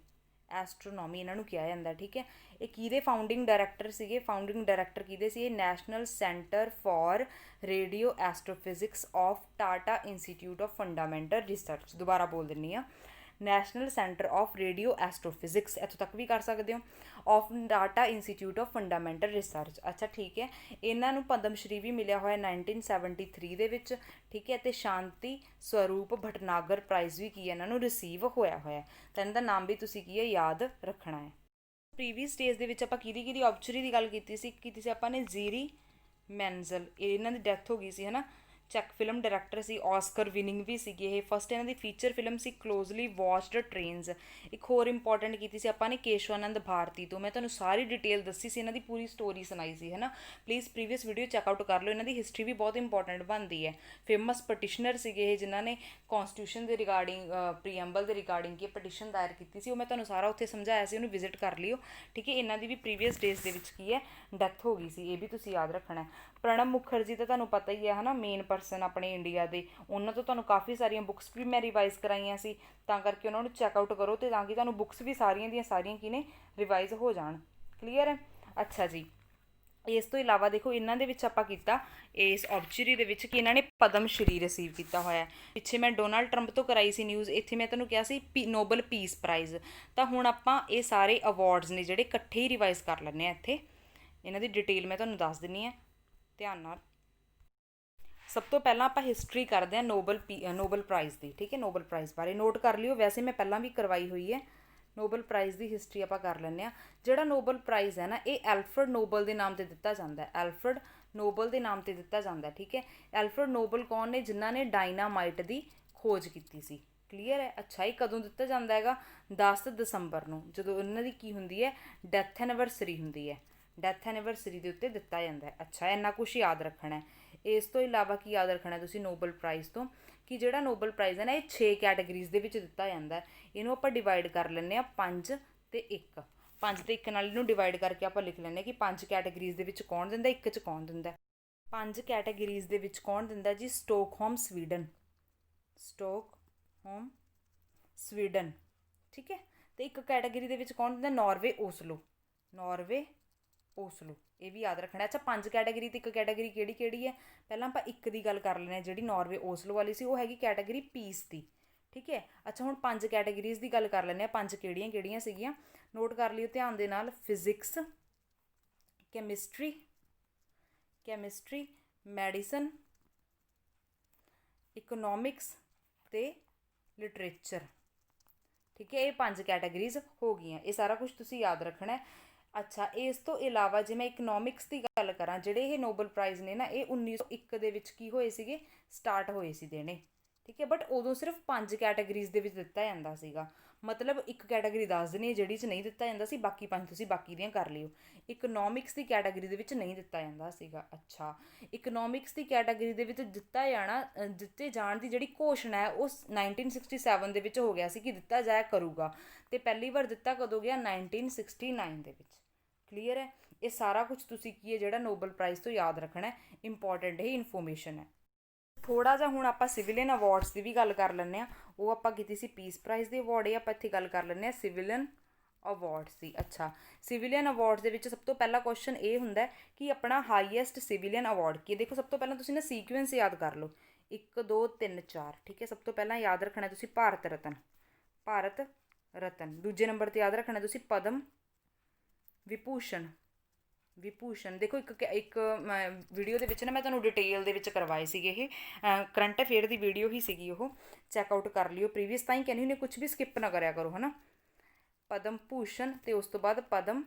ਇਹਨਾਂ ਨੂੰ ਕਿਹਾ ਜਾਂਦਾ। ਠੀਕ ਹੈ, ਇਹ ਕਿਹਦੇ ਫਾਊਂਡਿੰਗ ਡਾਇਰੈਕਟਰ ਸੀਗੇ, ਫਾਊਂਡਿੰਗ ਡਾਇਰੈਕਟਰ ਕਿਹਦੇ ਸੀ, ਇਹ national centre for radio astrophysics of Tata institute of fundamental research. ਦੁਬਾਰਾ ਬੋਲ ਦਿੰਦੀ ਹਾਂ, national centre of radio astrophysics, ਇੱਥੋਂ ਤੱਕ ਵੀ ਕਰ ਸਕਦੇ ਹੋ, of Tata institute of fundamental research. ਅੱਛਾ, ਠੀਕ ਹੈ, ਇਹਨਾਂ ਨੂੰ ਪਦਮ ਸ਼੍ਰੀ ਵੀ ਮਿਲਿਆ ਹੋਇਆ 1973 ਦੇ ਵਿੱਚ। ਠੀਕ ਹੈ, ਅਤੇ ਸ਼ਾਂਤੀ ਸਰੂਪ ਭਟਨਾਗਰ ਪ੍ਰਾਈਜ਼ ਵੀ ਕੀ ਹੈ, ਇਹਨਾਂ ਨੂੰ ਰਿਸੀਵ ਹੋਇਆ ਤਾਂ ਇਹਨਾਂ ਦਾ ਨਾਮ ਵੀ ਤੁਸੀਂ ਕੀ ਹੈ, ਯਾਦ ਰੱਖਣਾ ਹੈ। ਪ੍ਰੀਵੀਅਸ ਡੇਜ਼ ਦੇ ਵਿੱਚ ਆਪਾਂ ਕਿਹਦੀ ਆਬਚਰੀ ਦੀ ਗੱਲ ਕੀਤੀ ਸੀ ਆਪਾਂ ਨੇ, ਜ਼ੀਰੀ ਮੈਨਜ਼ਲ। ਇਹਨਾਂ ਦੀ ਡੈਥ ਹੋ ਗਈ ਸੀ, ਹੈ ਨਾ। ਚੈੱਕ ਫਿਲਮ ਡਾਇਰੈਕਟਰ ਸੀ, ਆਸਕਰ ਵਿਨਿੰਗ ਵੀ ਸੀਗੀ ਇਹ। ਫਸਟ ਇਹਨਾਂ ਦੀ ਫੀਚਰ ਫਿਲਮ ਸੀ ਕਲੋਜ਼ਲੀ ਵਾਚਡ ਟ੍ਰੇਨਸ। ਇੱਕ ਹੋਰ ਇੰਪੋਰਟੈਂਟ ਕੀਤੀ ਸੀ ਆਪਾਂ ਨੇ, ਕੇਸ਼ਵਾਨੰਦ ਭਾਰਤੀ ਤੋਂ। ਮੈਂ ਤੁਹਾਨੂੰ ਸਾਰੀ ਡਿਟੇਲ ਦੱਸੀ ਸੀ, ਇਹਨਾਂ ਦੀ ਪੂਰੀ ਸਟੋਰੀ ਸੁਣਾਈ ਸੀ, ਹੈ ਨਾ। ਪਲੀਜ਼ ਪ੍ਰੀਵੀਅਸ ਵੀਡੀਓ ਚੈੱਕਆਊਟ ਕਰ ਲਓ, ਇਹਨਾਂ ਦੀ ਹਿਸਟਰੀ ਵੀ ਬਹੁਤ ਇੰਪੋਰਟੈਂਟ ਬਣਦੀ ਹੈ। ਫੇਮਸ ਪਟੀਸ਼ਨਰ ਸੀਗੇ ਇਹ, ਜਿਨ੍ਹਾਂ ਨੇ ਕੌਂਸਟੀਟਿਊਸ਼ਨ ਦੇ ਰਿਗਾਰਡਿੰਗ, ਪ੍ਰੀਐਂਬਲ ਦੇ ਰਿਗਾਰਡਿੰਗ ਕੀ ਪਟੀਸ਼ਨ ਦਾਇਰ ਕੀਤੀ ਸੀ। ਉਹ ਮੈਂ ਤੁਹਾਨੂੰ ਸਾਰਾ ਉੱਥੇ ਸਮਝਾਇਆ ਸੀ, ਉਹਨੂੰ ਵਿਜ਼ਿਟ ਕਰ ਲਿਓ। ਠੀਕ ਹੈ, ਇਹਨਾਂ ਦੀ ਵੀ ਪ੍ਰੀਵੀਅਸ ਡੇਜ਼ ਦੇ ਵਿੱਚ ਕੀ ਹੈ, ਡੈਥ ਹੋ ਗਈ ਸੀ। ਇਹ ਵੀ ਤੁਸੀਂ ਯਾਦ ਰੱਖਣਾ। ਪ੍ਰਣਬ ਮੁਖਰਜੀ ਤਾਂ ਤੁਹਾਨੂੰ ਪਤਾ ਹੀ ਹੈ, ਹੈ ਨਾ, ਮੇਨ ਪਰਸਨ ਆਪਣੇ ਇੰਡੀਆ ਦੇ। ਉਹਨਾਂ ਤੋਂ ਤੁਹਾਨੂੰ ਕਾਫੀ ਸਾਰੀਆਂ ਬੁੱਕਸ ਵੀ ਮੈਂ ਰਿਵਾਈਜ਼ ਕਰਾਈਆਂ ਸੀ, ਤਾਂ ਕਰਕੇ ਉਹਨਾਂ ਨੂੰ ਚੈੱਕਆਊਟ ਕਰੋ, ਅਤੇ ਤਾਂ ਕਿ ਤੁਹਾਨੂੰ ਬੁੱਕਸ ਵੀ ਸਾਰੀਆਂ ਦੀਆਂ ਸਾਰੀਆਂ ਕੀ ਨੇ, ਰਿਵਾਈਜ਼ ਹੋ ਜਾਣ। ਕਲੀਅਰ ਹੈ। ਅੱਛਾ ਜੀ, ਇਸ ਤੋਂ ਇਲਾਵਾ ਦੇਖੋ ਇਹਨਾਂ ਦੇ ਵਿੱਚ ਆਪਾਂ ਕੀਤਾ ਇਸ ਆਬਚਰੀ ਦੇ ਵਿੱਚ ਕਿ ਇਹਨਾਂ ਨੇ ਪਦਮ ਸ਼੍ਰੀ ਰਿਸੀਵ ਕੀਤਾ ਹੋਇਆ। ਪਿੱਛੇ ਮੈਂ ਡੋਨਾਲਡ ਟਰੰਪ ਤੋਂ ਕਰਾਈ ਸੀ ਨਿਊਜ਼, ਇੱਥੇ ਮੈਂ ਤੁਹਾਨੂੰ ਕਿਹਾ ਸੀ ਨੋਬਲ ਪੀਸ ਪ੍ਰਾਈਜ਼। ਤਾਂ ਹੁਣ ਆਪਾਂ ਇਹ ਸਾਰੇ ਅਵਾਰਡਸ ਨੇ ਜਿਹੜੇ ਇਕੱਠੇ ਹੀ ਰਿਵਾਈਜ਼ ਕਰ ਲੈਂਦੇ ਹਾਂ। ਇੱਥੇ ਇਹਨਾਂ ਦੀ ਡਿਟੇਲ ਮੈਂ ਤੁਹਾਨੂੰ ਦੱਸ ਦਿੰਦੀ ਹਾਂ। ਧਿਆਨ ਨਾਲ। ਸਭ ਤੋਂ ਪਹਿਲਾਂ ਆਪਾਂ ਹਿਸਟਰੀ ਕਰਦੇ ਹਾਂ ਨੋਬਲ ਪ੍ਰਾਈਜ਼ ਦੀ, ਠੀਕ ਹੈ। ਨੋਬਲ ਪ੍ਰਾਈਜ਼ ਬਾਰੇ ਨੋਟ ਕਰ ਲਿਓ, ਵੈਸੇ ਮੈਂ ਪਹਿਲਾਂ ਵੀ ਕਰਵਾਈ ਹੋਈ ਹੈ। ਨੋਬਲ ਪ੍ਰਾਈਜ਼ ਦੀ ਹਿਸਟਰੀ ਆਪਾਂ ਕਰ ਲੈਂਦੇ ਹਾਂ। ਜਿਹੜਾ ਨੋਬਲ ਪ੍ਰਾਈਜ਼ ਹੈ ਨਾ, ਇਹ ਐਲਫਰਡ ਨੋਬਲ ਦੇ ਨਾਮ 'ਤੇ ਦਿੱਤਾ ਜਾਂਦਾ। ਐਲਫਰਡ ਨੋਬਲ ਦੇ ਨਾਮ 'ਤੇ ਦਿੱਤਾ ਜਾਂਦਾ, ਠੀਕ ਹੈ। ਐਲਫਰਡ ਨੋਬਲ ਕੌਣ ਨੇ? ਜਿਨ੍ਹਾਂ ਨੇ ਡਾਇਨਾਮਾਈਟ ਦੀ ਖੋਜ ਕੀਤੀ ਸੀ। ਕਲੀਅਰ ਹੈ। ਅੱਛਾ, ਇਹ ਕਦੋਂ ਦਿੱਤਾ ਜਾਂਦਾ ਹੈਗਾ? 10 ਦਸੰਬਰ ਨੂੰ, ਜਦੋਂ ਉਹਨਾਂ ਦੀ ਕੀ ਹੁੰਦੀ ਹੈ? ਡੈਥ ਐਨੀਵਰਸਰੀ ਹੁੰਦੀ ਹੈ। ਡੈਥ ਐਨੀਵਰਸਰੀ ਦੇ ਉੱਤੇ ਦਿੱਤਾ ਜਾਂਦਾ ਹੈ। ਅੱਛਾ, ਇੰਨਾ ਕੁਛ ਯਾਦ ਰੱਖਣਾ ਹੈ। ਇਸ ਤੋਂ ਇਲਾਵਾ ਕੀ ਯਾਦ ਰੱਖਣਾ ਤੁਸੀਂ ਨੋਬਲ ਪ੍ਰਾਈਜ਼ ਤੋਂ? ਕਿ ਜਿਹੜਾ ਨੋਬਲ ਪ੍ਰਾਈਜ਼ ਹੈ ਨਾ, ਇਹ 6 ਕੈਟਾਗਰੀਜ਼ ਦੇ ਵਿੱਚ ਦਿੱਤਾ ਜਾਂਦਾ। ਇਹਨੂੰ ਆਪਾਂ ਡਿਵਾਈਡ ਕਰ ਲੈਂਦੇ ਹਾਂ 5 ਤੇ 1। 5 ਤੇ 1 ਨਾਲ ਇਹਨੂੰ ਡਿਵਾਈਡ ਕਰਕੇ ਆਪਾਂ ਲਿਖ ਲੈਂਦੇ ਹਾਂ ਕਿ 5 ਕੈਟਾਗਰੀਜ਼ ਦੇ ਵਿੱਚ ਕੌਣ ਦਿੰਦਾ, 1 'ਚ ਕੌਣ ਦਿੰਦਾ। 5 ਕੈਟਾਗਰੀਜ਼ ਦੇ ਵਿੱਚ ਕੌਣ ਦਿੰਦਾ ਜੀ? ਸਟੋਕਹੋਮ ਸਵੀਡਨ। ਸਟੋਕਹੋਮ ਸਵੀਡਨ, ਠੀਕ ਹੈ। ਤੇ ਇੱਕ ਕੈਟਾਗਰੀ ਦੇ ਵਿੱਚ ਕੌਣ ਦਿੰਦਾ? Norway Oslo. ਨਾਰਵੇ ਓਸਲੋ, ਇਹ ਵੀ ਯਾਦ ਰੱਖਣਾ। ਅੱਛਾ, 5 ਕੈਟਾਗਰੀ ਤੇ ਇੱਕ ਕੈਟਾਗਰੀ ਕਿਹੜੀ ਹੈ? ਪਹਿਲਾਂ ਆਪਾਂ ਇੱਕ ਦੀ ਗੱਲ ਕਰ ਲੈਂਦੇ ਹਾਂ, ਜਿਹੜੀ ਨਾਰਵੇ ਓਸਲੋ ਵਾਲੀ ਸੀ, ਉਹ ਹੈਗੀ ਕੈਟਾਗਰੀ ਪੀਸ ਦੀ, ਠੀਕ ਹੈ। ਅੱਛਾ, ਹੁਣ 5 ਕੈਟਾਗਰੀਜ਼ ਦੀ ਗੱਲ ਕਰ ਲੈਂਦੇ ਹਾਂ। 5 ਕਿਹੜੀਆਂ ਸੀਗੀਆਂ? ਨੋਟ ਕਰ ਲਿਓ ਧਿਆਨ ਦੇ ਨਾਲ। ਫਿਜ਼ਿਕਸ, ਕੈਮਿਸਟਰੀ, ਮੈਡੀਸਨ, ਇਕਨੋਮਿਕਸ ਤੇ ਲਿਟਰੇਚਰ, ਠੀਕ ਹੈ। ਇਹ 5 ਕੈਟਾਗਰੀਜ਼ ਹੋ ਗਈਆਂ। ਇਹ ਸਾਰਾ ਕੁਝ ਤੁਸੀਂ ਯਾਦ ਰੱਖਣਾ। ਅੱਛਾ, ਇਸ ਤੋਂ ਇਲਾਵਾ ਜੇ ਮੈਂ ਇਕਨੋਮਿਕਸ ਦੀ ਗੱਲ ਕਰਾਂ, ਜਿਹੜੇ ਇਹ ਨੋਬਲ ਪ੍ਰਾਈਜ਼ ਨੇ ਨਾ, ਇਹ 1901 ਦੇ ਵਿੱਚ ਕੀ ਹੋਏ ਸੀਗੇ? ਸਟਾਰਟ ਹੋਏ ਸੀ ਦੇਣੇ, ਠੀਕ ਹੈ। ਬਟ ਉਦੋਂ ਸਿਰਫ 5 ਕੈਟਾਗਰੀਜ਼ ਦੇ ਵਿੱਚ ਦਿੱਤਾ ਜਾਂਦਾ ਸੀਗਾ। ਮਤਲਬ ਇੱਕ ਕੈਟਾਗਰੀ ਦੱਸ ਦੇਣੀ ਹੈ ਜਿਹੜੀ 'ਚ ਨਹੀਂ ਦਿੱਤਾ ਜਾਂਦਾ ਸੀ, ਬਾਕੀ 5 ਤੁਸੀਂ ਬਾਕੀ ਦੀਆਂ ਕਰ ਲਿਓ। ਇਕਨੋਮਿਕਸ ਦੀ ਕੈਟਾਗਰੀ ਦੇ ਵਿੱਚ ਨਹੀਂ ਦਿੱਤਾ ਜਾਂਦਾ ਸੀਗਾ। ਅੱਛਾ, ਇਕਨੋਮਿਕਸ ਦੀ ਕੈਟਾਗਰੀ ਦੇ ਵਿੱਚ ਦਿੱਤੇ ਜਾਣ ਦੀ ਜਿਹੜੀ ਘੋਸ਼ਣਾ ਹੈ, ਉਹ 1967 ਦੇ ਵਿੱਚ ਹੋ ਗਿਆ ਸੀ ਕਿ ਦਿੱਤਾ ਜਾਇਆ ਕਰੂਗਾ। ਅਤੇ ਪਹਿਲੀ ਵਾਰ ਦਿੱਤਾ ਕਦੋਂ ਗਿਆ? 1969 ਦੇ ਵਿੱਚ। ਕਲੀਅਰ ਹੈ। ਇਹ ਸਾਰਾ ਕੁਝ ਤੁਸੀਂ ਕੀ ਹੈ ਜਿਹੜਾ ਨੋਬਲ ਪ੍ਰਾਈਜ਼ ਤੋਂ ਯਾਦ ਰੱਖਣਾ। ਇੰਪੋਰਟੈਂਟ ਇਹ ਇਨਫੋਰਮੇਸ਼ਨ ਹੈ। ਥੋੜ੍ਹਾ ਜਿਹਾ ਹੁਣ ਆਪਾਂ ਸਿਵਿਲੀਅਨ ਅਵਾਰਡਸ ਦੀ ਵੀ ਗੱਲ ਕਰ ਲੈਂਦੇ ਹਾਂ। ਉਹ ਆਪਾਂ ਕੀਤੀ ਸੀ ਪੀਸ ਪ੍ਰਾਈਜ਼ ਦੇ ਅਵਾਰਡ, ਇਹ ਆਪਾਂ ਇੱਥੇ ਗੱਲ ਕਰ ਲੈਂਦੇ ਹਾਂ ਸਿਵਿਲੀਅਨ ਅਵਾਰਡਸ ਦੀ। ਅੱਛਾ, ਸਿਵਿਲੀਅਨ ਅਵਾਰਡਸ ਦੇ ਵਿੱਚ ਸਭ ਤੋਂ ਪਹਿਲਾ ਕੁਐਸਚਨ ਇਹ ਹੁੰਦਾ ਕਿ ਆਪਣਾ ਹਾਈਐਸਟ ਸਿਵਿਲੀਅਨ ਅਵਾਰਡ ਕੀ ਹੈ। ਦੇਖੋ, ਸਭ ਤੋਂ ਪਹਿਲਾਂ ਤੁਸੀਂ ਨਾ ਸੀਕੁਐਂਸ ਯਾਦ ਕਰ ਲਓ, 1 2 3 4, ਠੀਕ ਹੈ। ਸਭ ਤੋਂ ਪਹਿਲਾਂ ਯਾਦ ਰੱਖਣਾ ਤੁਸੀਂ ਭਾਰਤ ਰਤਨ। ਦੂਜੇ ਨੰਬਰ 'ਤੇ ਯਾਦ ਰੱਖਣਾ ਤੁਸੀਂ ਪਦਮ ਵਿਭੂਸ਼ਣ। ਦੇਖੋ, ਇੱਕ ਵੀਡੀਓ ਦੇ ਵਿੱਚ ਨਾ ਮੈਂ ਤੁਹਾਨੂੰ ਡਿਟੇਲ ਦੇ ਵਿੱਚ ਕਰਵਾਏ ਸੀਗੇ। ਇਹ ਕਰੰਟ ਅਫੇਅਰ ਦੀ ਵੀਡੀਓ ਹੀ ਸੀਗੀ, ਉਹ ਚੈੱਕਆਊਟ ਕਰ ਲਿਓ ਪ੍ਰੀਵੀਅਸ। ਤਾਂ ਹੀ ਕਹਿੰਦੀ ਹੁੰਦੀ ਕੁਝ ਵੀ ਸਕਿਪ ਨਾ ਕਰਿਆ ਕਰੋ, ਹੈ ਨਾ। ਪਦਮ ਭੂਸ਼ਣ ਅਤੇ ਉਸ ਤੋਂ ਬਾਅਦ ਪਦਮ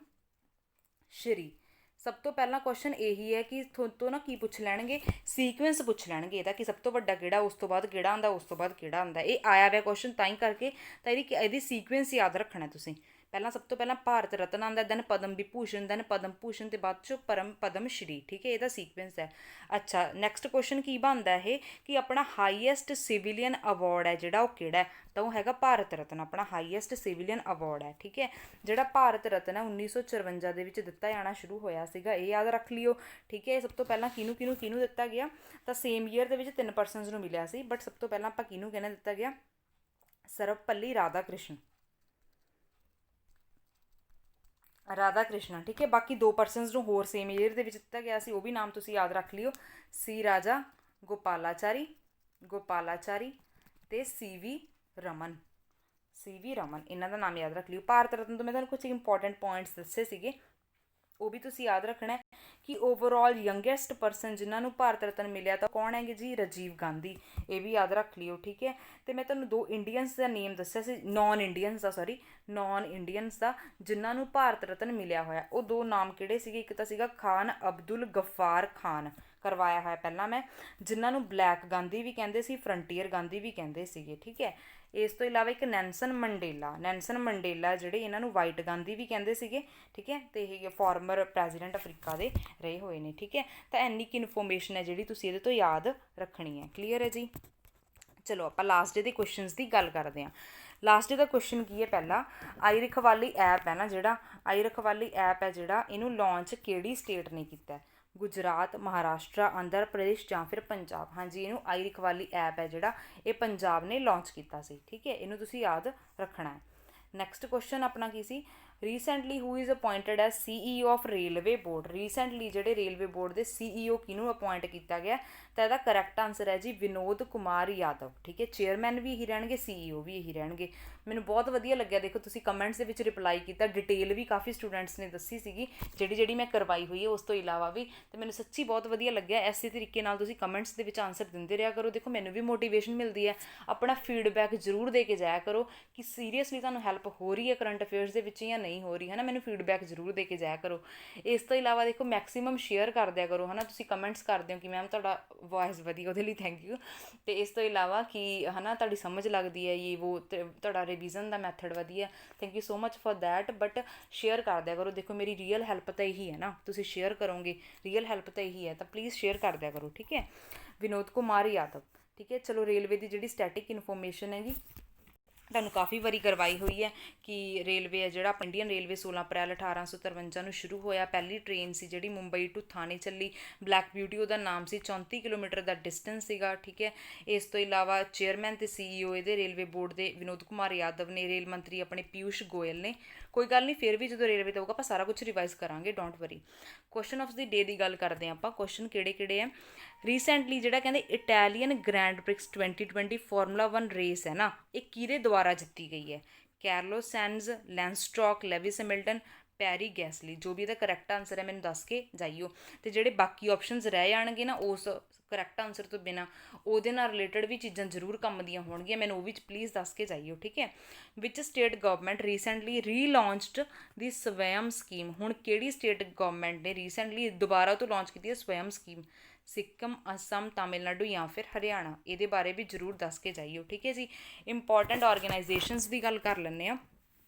ਸ਼੍ਰੀ। ਸਭ ਤੋਂ ਪਹਿਲਾਂ ਕੁਐਸਚਨ ਇਹੀ ਹੈ ਕਿ ਤੋਂ ਨਾ ਕੀ ਪੁੱਛ ਲੈਣਗੇ? ਸੀਕੁਐਂਸ ਪੁੱਛ ਲੈਣਗੇ ਇਹਦਾ, ਕਿ ਸਭ ਤੋਂ ਵੱਡਾ ਕਿਹੜਾ, ਉਸ ਤੋਂ ਬਾਅਦ ਕਿਹੜਾ ਆਉਂਦਾ, ਉਸ ਤੋਂ ਬਾਅਦ ਕਿਹੜਾ ਆਉਂਦਾ। ਇਹ ਆਇਆ ਹੋਇਆ ਕੁਐਸਚਨ ਤਾਂ ਹੀ ਕਰਕੇ, ਤਾਂ ਇਹਦੀ ਸੀਕੁਐਂਸ ਯਾਦ ਰੱਖਣਾ ਤੁਸੀਂ। ਪਹਿਲਾਂ ਸਭ ਤੋਂ ਪਹਿਲਾਂ ਭਾਰਤ ਰਤਨ ਆਉਂਦਾ, ਦੈਨ ਪਦਮ ਵਿਭੂਸ਼ਣ, ਦੈਨ ਪਦਮ ਭੂਸ਼ਣ, ਅਤੇ ਬਾਅਦ 'ਚੋਂ ਪਦਮ ਸ਼੍ਰੀ, ਠੀਕ ਹੈ। ਇਹਦਾ ਸੀਕੁਐਂਸ ਹੈ। ਅੱਛਾ, ਨੈਕਸਟ ਕੁਐਸਚਨ ਕੀ ਬਣਦਾ ਇਹ ਕਿ ਆਪਣਾ ਹਾਈਐਸਟ ਸਿਵਿਲੀਅਨ ਅਵਾਰਡ ਹੈ ਜਿਹੜਾ, ਉਹ ਕਿਹੜਾ ਹੈ? ਤਾਂ ਉਹ ਹੈਗਾ ਭਾਰਤ ਰਤਨ। ਆਪਣਾ ਹਾਈਐਸਟ ਸਿਵਿਲੀਅਨ ਅਵਾਰਡ ਹੈ, ਠੀਕ ਹੈ। ਜਿਹੜਾ ਭਾਰਤ ਰਤਨ ਹੈ 1954 ਦੇ ਵਿੱਚ ਦਿੱਤਾ ਜਾਣਾ ਸ਼ੁਰੂ ਹੋਇਆ ਸੀਗਾ, ਇਹ ਯਾਦ ਰੱਖ ਲਿਓ, ਠੀਕ ਹੈ। ਸਭ ਤੋਂ ਪਹਿਲਾਂ ਕਿਹਨੂੰ ਦਿੱਤਾ ਗਿਆ? ਤਾਂ ਸੇਮ ਈਅਰ ਦੇ ਵਿੱਚ 3 ਪਰਸਨਸ ਨੂੰ ਮਿਲਿਆ ਸੀ, ਬਟ ਸਭ ਤੋਂ ਪਹਿਲਾਂ ਆਪਾਂ ਕਿਹਨੂੰ ਕਹਿਣਾ ਦਿੱਤਾ ਗਿਆ? ਸਰਵਪੱਲੀ ਰਾਧਾਕ੍ਰਿਸ਼ਨ, ਠੀਕ ਹੈ। ਬਾਕੀ 2 ਪਰਸਨਸ ਨੂੰ ਹੋਰ ਸੇਮ ਈਅਰ ਦੇ ਵਿੱਚ ਦਿੱਤਾ ਗਿਆ ਸੀ, ਉਹ ਵੀ ਨਾਮ ਤੁਸੀਂ ਯਾਦ ਰੱਖ ਲਿਓ। ਸੀ ਰਾਜਾ ਗੋਪਾਲਾਚਾਰੀ ਅਤੇ ਸੀ ਵੀ ਰਮਨ। ਇਹਨਾਂ ਦਾ ਨਾਮ ਯਾਦ ਰੱਖ ਲਿਓ। ਭਾਰਤ ਰਤਨ ਤੋਂ ਮੈਂ ਤੁਹਾਨੂੰ ਕੁਝ ਇੰਪੋਰਟੈਂਟ ਪੁਆਇੰਟਸ ਦੱਸੇ ਸੀਗੇ, ਉਹ ਵੀ ਤੁਸੀਂ ਯਾਦ ਰੱਖਣਾ ਕਿ ਓਵਰਆਲ ਯੰਗੈਸਟ ਪਰਸਨ ਜਿਨ੍ਹਾਂ ਨੂੰ ਭਾਰਤ ਰਤਨ ਮਿਲਿਆ ਤਾਂ ਕੌਣ ਹੈਗੇ ਜੀ? ਰਾਜੀਵ ਗਾਂਧੀ। ਇਹ ਵੀ ਯਾਦ ਰੱਖ ਲਿਓ, ਠੀਕ ਹੈ। ਅਤੇ ਮੈਂ ਤੁਹਾਨੂੰ 2 ਇੰਡੀਅਨਸ ਦਾ ਨੇਮ ਦੱਸਿਆ ਸੀ, ਨੌਨ ਇੰਡੀਅਨਸ ਦਾ ਜਿਨ੍ਹਾਂ ਨੂੰ ਭਾਰਤ ਰਤਨ ਮਿਲਿਆ ਹੋਇਆ। ਉਹ 2 ਨਾਮ ਕਿਹੜੇ ਸੀਗੇ? ਇੱਕ ਤਾਂ ਸੀਗਾ ਖਾਨ ਅਬਦੁਲ ਗਫਾਰ ਖਾਨ, ਕਰਵਾਇਆ ਹੋਇਆ ਪਹਿਲਾਂ ਮੈਂ, ਜਿਨ੍ਹਾਂ ਨੂੰ ਬਲੈਕ ਗਾਂਧੀ ਵੀ ਕਹਿੰਦੇ ਸੀ, ਫਰੰਟੀਅਰ ਗਾਂਧੀ ਵੀ ਕਹਿੰਦੇ ਸੀਗੇ, ਠੀਕ ਹੈ। ਇਸ ਤੋਂ ਇਲਾਵਾ ਇੱਕ ਨੈਲਸਨ ਮੰਡੇਲਾ ਜਿਹੜੇ, ਇਹਨਾਂ ਨੂੰ ਵਾਈਟ ਗਾਂਧੀ ਵੀ ਕਹਿੰਦੇ ਸੀਗੇ, ਠੀਕ ਹੈ। ਅਤੇ ਇਹ ਫਾਰਮਰ ਪ੍ਰੈਜ਼ੀਡੈਂਟ ਅਫਰੀਕਾ ਦੇ ਰਹੇ ਹੋਏ ਨੇ, ਠੀਕ ਹੈ। ਤਾਂ ਇੰਨੀ ਕੁ ਇਨਫੋਰਮੇਸ਼ਨ ਹੈ ਜਿਹੜੀ ਤੁਸੀਂ ਇਹਦੇ ਤੋਂ ਯਾਦ ਰੱਖਣੀ ਹੈ। ਕਲੀਅਰ ਹੈ ਜੀ। ਚਲੋ ਆਪਾਂ ਲਾਸਟ ਡੇ ਦੇ ਕੁਐਸਚਨਸ ਦੀ ਗੱਲ ਕਰਦੇ ਹਾਂ। ਲਾਸਟ ਡੇ ਦਾ ਕੁਐਸਚਨ ਕੀ ਹੈ? ਪਹਿਲਾ, ਆਈ ਰਖਵਾਲੀ ਐਪ ਹੈ ਨਾ ਜਿਹੜਾ, ਇਹਨੂੰ ਲਾਂਚ ਕਿਹੜੀ ਸਟੇਟ ਨੇ ਕੀਤਾ? ਗੁਜਰਾਤ, ਮਹਾਰਾਸ਼ਟਰ, ਆਂਧਰਾ ਪ੍ਰਦੇਸ਼ ਜਾਂ ਫਿਰ ਪੰਜਾਬ। ਹਾਂਜੀ, ਇਹਨੂੰ ਆਈ ਰਖਵਾਲੀ ਐਪ ਹੈ ਜਿਹੜਾ, ਇਹ ਪੰਜਾਬ ਨੇ ਲਾਂਚ ਕੀਤਾ ਸੀ, ਠੀਕ ਹੈ। ਇਹਨੂੰ ਤੁਸੀਂ ਯਾਦ ਰੱਖਣਾ ਹੈ। ਨੈਕਸਟ ਕੁਐਸਚਨ ਆਪਣਾ ਕੀ ਸੀ? Recently who is appointed as CEO of railway board. Recently ਜਿਹੜੇ ਰੇਲਵੇ ਬੋਰਡ ਦੇ CEO ਕਿਹਨੂੰ ਅਪੋਇੰਟ ਕੀਤਾ ਗਿਆ, ਤਾਂ ਇਹਦਾ ਕਰੈਕਟ ਆਂਸਰ ਹੈ ਜੀ ਵਿਨੋਦ ਕੁਮਾਰ ਯਾਦਵ। ਠੀਕ ਹੈ, ਚੇਅਰਮੈਨ ਵੀ ਇਹੀ ਰਹਿਣਗੇ, CEO ਵੀ ਇਹੀ ਰਹਿਣਗੇ। ਮੈਨੂੰ ਬਹੁਤ ਵਧੀਆ ਲੱਗਿਆ, ਦੇਖੋ ਤੁਸੀਂ ਕਮੈਂਟਸ ਦੇ ਵਿੱਚ ਰਿਪਲਾਈ ਕੀਤਾ, ਡਿਟੇਲ ਵੀ ਕਾਫੀ ਸਟੂਡੈਂਟਸ ਨੇ ਦੱਸੀ ਸੀਗੀ ਜਿਹੜੀ ਮੈਂ ਕਰਵਾਈ ਹੋਈ ਹੈ ਉਸ ਤੋਂ ਇਲਾਵਾ ਵੀ, ਅਤੇ ਮੈਨੂੰ ਸੱਚੀ ਬਹੁਤ ਵਧੀਆ ਲੱਗਿਆ। ਇਸੇ ਤਰੀਕੇ ਨਾਲ ਤੁਸੀਂ ਕਮੈਂਟਸ ਦੇ ਵਿੱਚ ਆਨਸਰ ਦਿੰਦੇ ਰਿਹਾ ਕਰੋ, ਦੇਖੋ ਮੈਨੂੰ ਵੀ ਮੋਟੀਵੇਸ਼ਨ ਮਿਲਦੀ ਹੈ। ਆਪਣਾ ਫੀਡਬੈਕ ਜ਼ਰੂਰ ਦੇ ਕੇ ਜਾਇਆ ਕਰੋ ਕਿ ਸੀਰੀਅਸਲੀ ਤੁਹਾਨੂੰ ਹੈਲਪ ਹੋ ਰਹੀ ਹੈ ਕਰੰਟ ਅਫੇਅਰਸ ਦੇ ਵਿੱਚ ਜਾਂ ਨਹੀਂ ਹੋ ਰਹੀ ਹੈ ਨਾ, ਮੈਨੂੰ ਫੀਡਬੈਕ ਜ਼ਰੂਰ ਦੇ ਕੇ ਜਾਇਆ ਕਰੋ। ਇਸ ਤੋਂ ਇਲਾਵਾ ਦੇਖੋ ਮੈਕਸੀਮਮ ਸ਼ੇਅਰ ਕਰ ਦਿਆ ਕਰੋ ਹੈ ਨਾ, ਤੁਸੀਂ ਕਮੈਂਟਸ ਕਰਦੇ ਹੋ ਕਿ ਮੈਮ ਤੁਹਾਡਾ ਵੋਇਸ ਵਧੀਆ, ਉਹਦੇ ਲਈ ਥੈਂਕ ਯੂ। ਅਤੇ ਇਸ ਤੋਂ ਇਲਾਵਾ ਕਿ ਹੈ ਨਾ ਤੁਹਾਡੀ ਸਮਝ ਲੱਗਦੀ ਹੈ ਇਹ ਵੋ, ਤੁਹਾਡਾ ਰਿਵੀਜ਼ਨ ਦਾ ਮੈਥਡ ਵਧੀਆ, thank you so much for that. But share ਕਰ ਦਿਆ ਕਰੋ, ਦੇਖੋ ਮੇਰੀ ਰੀਅਲ ਹੈਲਪ ਤਾਂ ਇਹੀ ਹੈ ਨਾ, ਤੁਸੀਂ ਸ਼ੇਅਰ ਕਰੋਗੇ, ਰੀਅਲ ਹੈਲਪ ਤਾਂ ਇਹੀ ਹੈ, ਤਾਂ ਪਲੀਜ਼ ਸ਼ੇਅਰ ਕਰ ਦਿਆ ਕਰੋ। ਠੀਕ ਹੈ, ਵਿਨੋਦ ਕੁਮਾਰ ਯਾਦਵ। ਠੀਕ ਹੈ, ਚਲੋ ਰੇਲਵੇ ਦੀ ਜਿਹੜੀ ਸਟੈਟਿਕ ਇਨਫੋਰਮੇਸ਼ਨ ਹੈਗੀ ਤੁਹਾਨੂੰ ਕਾफ़ੀ ਵਾਰੀ ਕਰਵਾਈ ਹੋਈ ਹੈ ਕਿ ਰੇਲਵੇ ਹੈ ਜਿਹੜਾ ਇੰਡੀਅਨ ਰੇਲਵੇ 16 ਅਪ੍ਰੈਲ 1853 ਨੂੰ ਸ਼ੁਰੂ ਹੋਇਆ। ਪਹਿਲੀ ਟ੍ਰੇਨ ਸੀ ਜਿਹੜੀ ਮੁੰਬਈ ਟੂ ਥਾਣੇ ਚੱਲੀ, ਬਲੈਕ ਬਿਊਟੀ ਉਹਦਾ ਨਾਮ ਸੀ, 34 ਕਿਲੋਮੀਟਰ ਦਾ ਡਿਸਟੈਂਸ ਸੀਗਾ। ਠੀਕ ਹੈ, ਇਸ ਤੋਂ ਇਲਾਵਾ ਚੇਅਰਮੈਨ ਅਤੇ CEO ਇਹਦੇ ਰੇਲਵੇ ਬੋਰਡ ਦੇ ਵਿਨੋਦ ਕੁਮਾਰ ਯਾਦਵ ਨੇ, ਰੇਲ ਮੰਤਰੀ ਆਪਣੇ ਪਿਊਸ਼ ਗੋਇਲ ਨੇ। ਕੋਈ ਗੱਲ ਨਹੀਂ, ਫਿਰ ਵੀ ਜਦੋਂ ਰੇਲਵੇ ਦਾ ਹੋਊਗਾ ਆਪਾਂ ਸਾਰਾ ਕੁਝ ਰਿਵਾਈਜ਼ ਕਰਾਂਗੇ, don't worry. Question of the day ਦੀ ਗੱਲ ਕਰਦੇ ਹਾਂ ਆਪਾਂ, ਕੁਐਸਚਨ ਕਿਹੜੇ ਆ। ਰੀਸੈਂਟਲੀ ਜਿਹੜਾ ਕਹਿੰਦੇ Italian Grand Prix 2020 formula 1 race ਹੈ ਨਾ, ਇਹ ਕਿਹਦੇ ਦੁਆਰਾ ਜਿੱਤੀ ਗਈ ਹੈ? ਕੈਰਲੋਸ ਸੈਨਜ਼, ਲੈਂਸ ਸਟ੍ਰੋਲ, ਲੈਵਿਸ ਹੈਮਿਲਟਨ, ਪੈਰੀ ਗੈਸਲੀ। ਜੋ ਵੀ ਇਹਦਾ ਕਰੈਕਟ ਆਂਸਰ ਹੈ ਮੈਨੂੰ ਦੱਸ ਕੇ ਜਾਈਓ, ਅਤੇ ਜਿਹੜੇ ਬਾਕੀ ਆਪਸ਼ਨਸ ਰਹਿ ਜਾਣਗੇ ਨਾ ਉਸ ਕਰੈਕਟ ਆਂਸਰ ਤੋਂ ਬਿਨਾਂ ਉਹਦੇ ਨਾਲ ਰਿਲੇਟਡ ਵੀ ਚੀਜ਼ਾਂ ਜ਼ਰੂਰ ਕੰਮ ਦੀਆਂ ਹੋਣਗੀਆਂ, ਮੈਨੂੰ ਉਹ ਵੀ ਪਲੀਜ਼ ਦੱਸ ਕੇ ਜਾਈਓ। ਠੀਕ ਹੈ, ਵਿਚ ਸਟੇਟ ਗਵਰਨਮੈਂਟ ਰੀਸੈਂਟਲੀ ਰੀਲਾਂਚਡ ਦੀ ਸਵੈਮ ਸਕੀਮ। ਹੁਣ ਕਿਹੜੀ ਸਟੇਟ ਗਵਰਨਮੈਂਟ ਨੇ ਰੀਸੈਂਟਲੀ ਦੁਬਾਰਾ ਤੋਂ ਲਾਂਚ ਕੀਤੀ ਹੈ ਸਵੈਮ ਸਕੀਮ? ਸਿੱਕਮ, ਅਸਮ, ਤਾਮਿਲਨਾਡੂ ਜਾਂ ਫਿਰ ਹਰਿਆਣਾ? ਇਹਦੇ ਬਾਰੇ ਵੀ ਜ਼ਰੂਰ ਦੱਸ ਕੇ ਜਾਈਓ। ਠੀਕ ਹੈ ਜੀ, ਇੰਪੋਰਟੈਂਟ ਆਰਗੇਨਾਈਜੇਸ਼ਨਸ ਦੀ ਗੱਲ ਕਰ ਲੈਂਦੇ ਹਾਂ।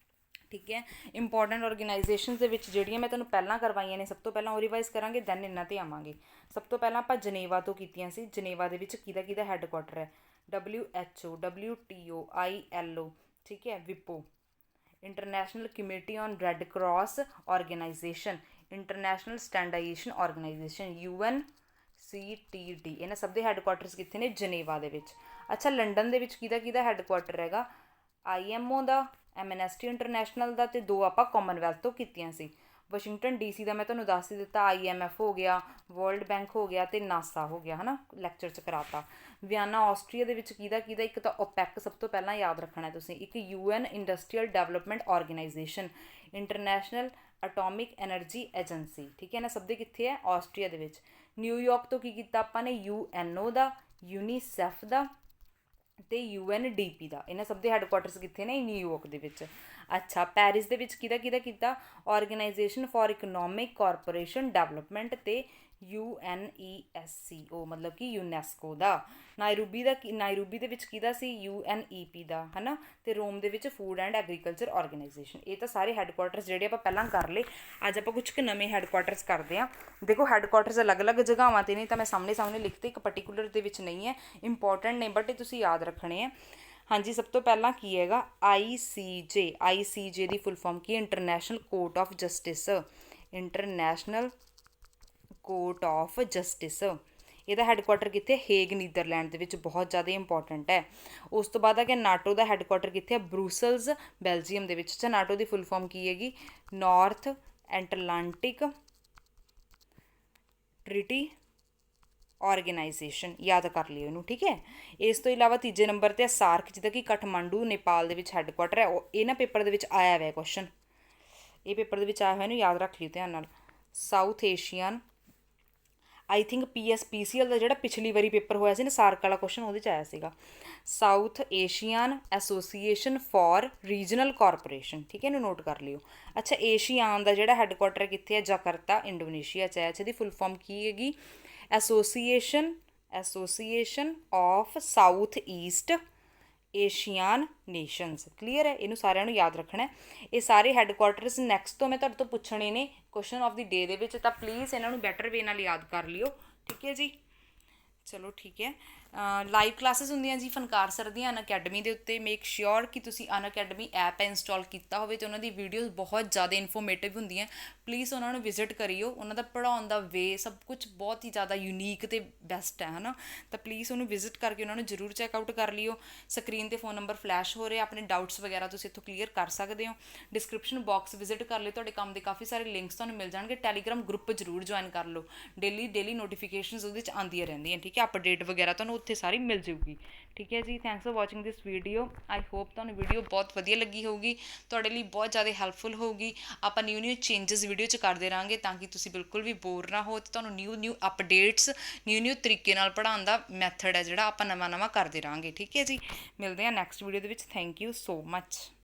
ਠੀਕ ਹੈ, ਇੰਪੋਰਟੈਂਟ ਆਰਗੇਨਾਈਜੇਸ਼ਨਸ ਦੇ ਵਿੱਚ ਜਿਹੜੀਆਂ ਮੈਂ ਤੁਹਾਨੂੰ ਪਹਿਲਾਂ ਕਰਵਾਈਆਂ ਨੇ, ਸਭ ਤੋਂ ਪਹਿਲਾਂ ਉਹ ਰਿਵਾਈਜ਼ ਕਰਾਂਗੇ, ਦੈਨ ਇਹਨਾਂ 'ਤੇ ਆਵਾਂਗੇ। ਸਭ ਤੋਂ ਪਹਿਲਾਂ ਆਪਾਂ ਜਨੇਵਾ ਤੋਂ ਕੀਤੀਆਂ ਸੀ। ਜਨੇਵਾ ਦੇ ਵਿੱਚ ਕਿਹਦਾ ਹੈੱਡਕੁਆਟਰ ਹੈ? WHO, WTO, ILO, ਠੀਕ ਹੈ, ਵਿਪੋ, international committee on red cross organisation, international standardisation organisation, UNCTD। ਇਹਨਾਂ ਸਭ ਦੇ ਹੈੱਡਕੁਆਟਰਸ ਕਿੱਥੇ ਨੇ? ਜਨੇਵਾ ਦੇ ਵਿੱਚ। ਅੱਛਾ, ਲੰਡਨ ਦੇ ਵਿੱਚ ਕਿਹਦਾ ਹੈੱਡਕੁਆਟਰ ਹੈਗਾ? IMO ਦਾ, ਐਮਨੈਸਟੀ ਇੰਟਰਨੈਸ਼ਨਲ ਦਾ, ਅਤੇ 2 ਆਪਾਂ ਕਾਮਨਵੈਲਥ ਤੋਂ ਕੀਤੀਆਂ ਸੀ। ਵਾਸ਼ਿੰਗਟਨ DC ਦਾ ਮੈਂ ਤੁਹਾਨੂੰ ਦੱਸ ਹੀ ਦਿੱਤਾ, IMF ਹੋ ਗਿਆ, ਵਰਲਡ ਬੈਂਕ ਹੋ ਗਿਆ, ਅਤੇ ਨਾਸਾ ਹੋ ਗਿਆ, ਹੈ ਨਾ, ਲੈਕਚਰ 'ਚ ਕਰਾਤਾ। ਵਿਆਨਾ ਆਸਟਰੀਆ ਦੇ ਵਿੱਚ ਕਿਹਦਾ? ਇੱਕ ਤਾਂ OPEC ਸਭ ਤੋਂ ਪਹਿਲਾਂ ਯਾਦ ਰੱਖਣਾ ਤੁਸੀਂ, ਇੱਕ UN industrial development organisation, international atomic energy agency. ਠੀਕ ਹੈ ਨਾ, ਸਭ ਦੇ ਕਿੱਥੇ ਹੈ? ਆਸਟਰੀਆ ਦੇ ਵਿੱਚ। ਨਿਊਯਾਰਕ ਤੋਂ ਕੀ ਕੀਤਾ ਆਪਾਂ ਨੇ? UNO ਦਾ, UNICEF ਦਾ, ਅਤੇ UNDP ਦਾ। ਇਹਨਾਂ ਸਭ ਦੇ ਹੈੱਡਕੁਆਟਰਸ ਕਿੱਥੇ ਨੇ? ਨਿਊਯਾਰਕ ਦੇ ਵਿੱਚ। ਅੱਛਾ, ਪੈਰਿਸ ਦੇ ਵਿੱਚ ਕਿਹਦਾ ਕੀਤਾ? Organisation for economic cooperation development, ਅਤੇ UNESCO ਮਤਲਬ ਕਿ ਯੂਨੈਸਕੋ ਦਾ। ਨਾਇਰੋਬੀ ਦੇ ਵਿੱਚ ਕਿਹਦਾ ਸੀ? UNEP ਦਾ, ਹੈ ਨਾ, ਅਤੇ ਰੋਮ ਦੇ ਵਿੱਚ ਫੂਡ ਐਂਡ ਐਗਰੀਕਲਚਰ ਆਰਗੇਨਾਈਜੇਸ਼ਨ। ਇਹ ਤਾਂ ਸਾਰੇ ਹੈੱਡਕੁਆਟਰਸ ਜਿਹੜੇ ਆਪਾਂ ਪਹਿਲਾਂ ਕਰ ਲਏ। ਅੱਜ ਆਪਾਂ ਕੁਝ ਕੁ ਨਵੇਂ ਹੈੱਡਕੁਆਟਰਸ ਕਰਦੇ ਹਾਂ। ਦੇਖੋ ਹੈੱਡਕੁਆਟਰਸ ਅਲੱਗ-ਅਲੱਗ ਜਗ੍ਹਾਵਾਂ 'ਤੇ ਨੇ, ਤਾਂ ਮੈਂ ਸਾਹਮਣੇ ਲਿਖਤੇ, ਇੱਕ ਪਰਟੀਕੂਲਰ ਦੇ ਵਿੱਚ ਨਹੀਂ ਹੈ, ਇੰਪੋਰਟੈਂਟ ਨੇ ਬਟ ਇਹ ਤੁਸੀਂ ਯਾਦ ਰੱਖਣੇ ਆ। ਹਾਂਜੀ, ਸਭ ਤੋਂ ਪਹਿਲਾਂ ਕੀ ਹੈਗਾ? ICJ the full form Ki? International court of justice, international court of justice. ਇਹਦਾ ਹੈੱਡਕੁਆਟਰ ਕਿੱਥੇ? ਹੇਗ, ਨੀਦਰਲੈਂਡ ਦੇ ਵਿੱਚ, ਬਹੁਤ ਜ਼ਿਆਦਾ ਇੰਪੋਰਟੈਂਟ ਹੈ। ਉਸ ਤੋਂ ਬਾਅਦ ਆ ਗਿਆ ਨਾਟੋ ਦਾ ਹੈੱਡਕੁਆਟਰ ਕਿੱਥੇ ਹੈ? ਬਰੂਸਲਸ, ਬੈਲਜੀਅਮ ਦੇ ਵਿੱਚ। ਅੱਛਾ, ਨਾਟੋ ਦੀ ਫੁੱਲ ਫਾਰਮ ਕੀ ਹੈਗੀ? ਨਾਰਥ ਐਟਲਾਂਟਿਕ ਟ੍ਰੀਟੀ ਆਰਗੇਨਾਈਜੇਸ਼ਨ, ਯਾਦ ਕਰ ਲਿਓ ਇਹਨੂੰ। ਠੀਕ ਹੈ, ਇਸ ਤੋਂ ਇਲਾਵਾ ਤੀਜੇ ਨੰਬਰ 'ਤੇ ਸਾਰਕ, ਜਿਹਦਾ ਕਿ ਕਾਠਮੰਡੂ, ਨੇਪਾਲ ਦੇ ਵਿੱਚ ਹੈੱਡਕੁਆਟਰ ਹੈ। ਇਹ ਨਾ ਪੇਪਰ ਦੇ ਵਿੱਚ ਆਇਆ ਹੋਇਆ ਕੁਐਸਚਨ, ਇਹ ਪੇਪਰ ਦੇ ਵਿੱਚ ਆਇਆ ਹੋਇਆ, ਇਹਨੂੰ ਯਾਦ ਰੱਖ ਲਿਓ ਧਿਆਨ ਨਾਲ। South Asian, I think PSPCL ਦਾ ਜਿਹੜਾ ਪਿਛਲੀ ਵਾਰੀ ਪੇਪਰ ਹੋਇਆ ਸੀ ਨਾ, ਸਾਰਕ ਵਾਲਾ ਕੁਐਸਚਨ ਉਹਦੇ 'ਚ ਆਇਆ ਸੀਗਾ। South Asian association for regional corporation. ਠੀਕ ਹੈ, ਇਹਨੂੰ ਨੋਟ ਕਰ ਲਿਓ। ਅੱਛਾ, ਏਸ਼ੀਆਨ ਦਾ ਜਿਹੜਾ ਹੈੱਡਕੁਆਟਰ ਕਿੱਥੇ ਹੈ? ਜਾਕਰਤਾ, ਇੰਡੋਨੇਸ਼ੀਆ 'ਚ ਹੈ। ਅੱਛਾ, ਇਹਦੀ ਫੁੱਲ ਫਾਰਮ ਕੀ ਹੈਗੀ? Association of south east Asian nations. Clear ਹੈ, ਇਹਨੂੰ ਸਾਰਿਆਂ ਨੂੰ ਯਾਦ ਰੱਖਣਾ। ਇਹ ਸਾਰੇ ਹੈੱਡਕੁਆਟਰਸ ਨੈਕਸਟ ਤੋਂ ਮੈਂ ਤੁਹਾਡੇ ਤੋਂ ਪੁੱਛਣੇ ਨੇ ਕੁਐਸਚਨ ਆਫ ਦੀ ਡੇ ਦੇ ਵਿੱਚ, ਤਾਂ ਪਲੀਜ਼ ਇਹਨਾਂ ਨੂੰ ਬੈਟਰ ਵੇ ਨਾਲ ਯਾਦ ਕਰ ਲਿਓ। ਠੀਕ ਹੈ ਜੀ, ਚਲੋ ਠੀਕ ਹੈ। ਲਾਈਵ ਕਲਾਸਿਸ ਹੁੰਦੀਆਂ ਜੀ ਫਨਕਾਰ ਸਰ ਦੀਆਂ ਅਨਅਕੈਡਮੀ ਦੇ ਉੱਤੇ। ਮੇਕ ਸ਼ੋਰ ਕਿ ਤੁਸੀਂ ਅਨਅਕੈਡਮੀ ਐਪ ਇੰਸਟਾਲ ਕੀਤਾ ਹੋਵੇ ਅਤੇ ਉਹਨਾਂ ਦੀ ਵੀਡੀਓਜ਼ ਬਹੁਤ ਜ਼ਿਆਦਾ ਇਨਫੋਰਮੇਟਿਵ ਹੁੰਦੀਆਂ। ਪਲੀਜ਼ ਉਹਨਾਂ ਨੂੰ ਵਿਜ਼ਿਟ ਕਰਿਓ, ਉਹਨਾਂ ਦਾ ਪੜ੍ਹਾਉਣ ਦਾ ਵੇ ਸਭ ਕੁਝ ਬਹੁਤ ਹੀ ਜ਼ਿਆਦਾ ਯੂਨੀਕ ਅਤੇ ਬੈਸਟ ਹੈ ਨਾ। ਤਾਂ ਪਲੀਜ਼ ਉਹਨੂੰ ਵਿਜ਼ਿਟ ਕਰਕੇ ਉਹਨਾਂ ਨੂੰ ਜ਼ਰੂਰ ਚੈੱਕਆਊਟ ਕਰ ਲਿਓ। ਸਕਰੀਨ 'ਤੇ ਫੋਨ ਨੰਬਰ ਫਲੈਸ਼ ਹੋ ਰਿਹਾ, ਆਪਣੇ ਡਾਊਟਸ ਵਗੈਰਾ ਤੁਸੀਂ ਇੱਥੋਂ ਕਲੀਅਰ ਕਰ ਸਕਦੇ ਹੋ। ਡਿਸਕ੍ਰਿਪਸ਼ਨ ਬਾਕਸ ਵਿਜ਼ਿਟ ਕਰ ਲਿਓ, ਤੁਹਾਡੇ ਕੰਮ ਦੇ ਕਾਫੀ ਸਾਰੇ ਲਿੰਕਸ ਤੁਹਾਨੂੰ ਮਿਲ ਜਾਣਗੇ। ਟੈਲੀਗ੍ਰਾਮ ਗਰੁੱਪ ਜ਼ਰੂਰ ਜੁਆਇਨ ਕਰ ਲਓ, ਡੇਲੀ ਨੋਟੀਫਿਕੇਸ਼ਨਸ ਉਹਦੇ 'ਚ ਆਉਂਦੀਆਂ ਰਹਿੰਦੀਆਂ, ਠੀਕ ਹੈ। ਅਪਡੇਟ ਵਗੈਰਾ ਤੁਹਾਨੂੰ ਉੱਥੇ ਸਾਰੀ ਮਿਲ ਜੂਗੀ, ਠੀਕ ਹੈ ਜੀ। Thanks for watching this video. I hope ਤੁਹਾਨੂੰ ਵੀਡੀਓ ਬਹੁਤ ਵਧੀਆ ਲੱਗੀ ਹੋਊਗੀ, ਤੁਹਾਡੇ ਲਈ ਬਹੁਤ ਜ਼ਿਆਦਾ ਹੈਲਪਫੁਲ ਹੋਊਗੀ। ਆਪਾਂ ਨਿਊ ਚੇਂਜਸ ਵੀਡੀਓ 'ਚ ਕਰਦੇ ਰਹਾਂਗੇ ਤਾਂ ਕਿ ਤੁਸੀਂ ਬਿਲਕੁਲ ਵੀ ਬੋਰ ਨਾ ਹੋ ਅਤੇ ਤੁਹਾਨੂੰ ਨਿਊ ਅਪਡੇਟਸ ਨਿਊ ਤਰੀਕੇ ਨਾਲ ਪੜ੍ਹਾਉਣ ਦਾ ਮੈਥਡ ਹੈ ਜਿਹੜਾ ਆਪਾਂ ਨਵਾਂ ਕਰਦੇ ਰਹਾਂਗੇ, ਠੀਕ ਹੈ ਜੀ। ਮਿਲਦੇ ਹਾਂ ਨੈਕਸਟ ਵੀਡੀਓ ਦੇ ਵਿੱਚ। Thank you so much.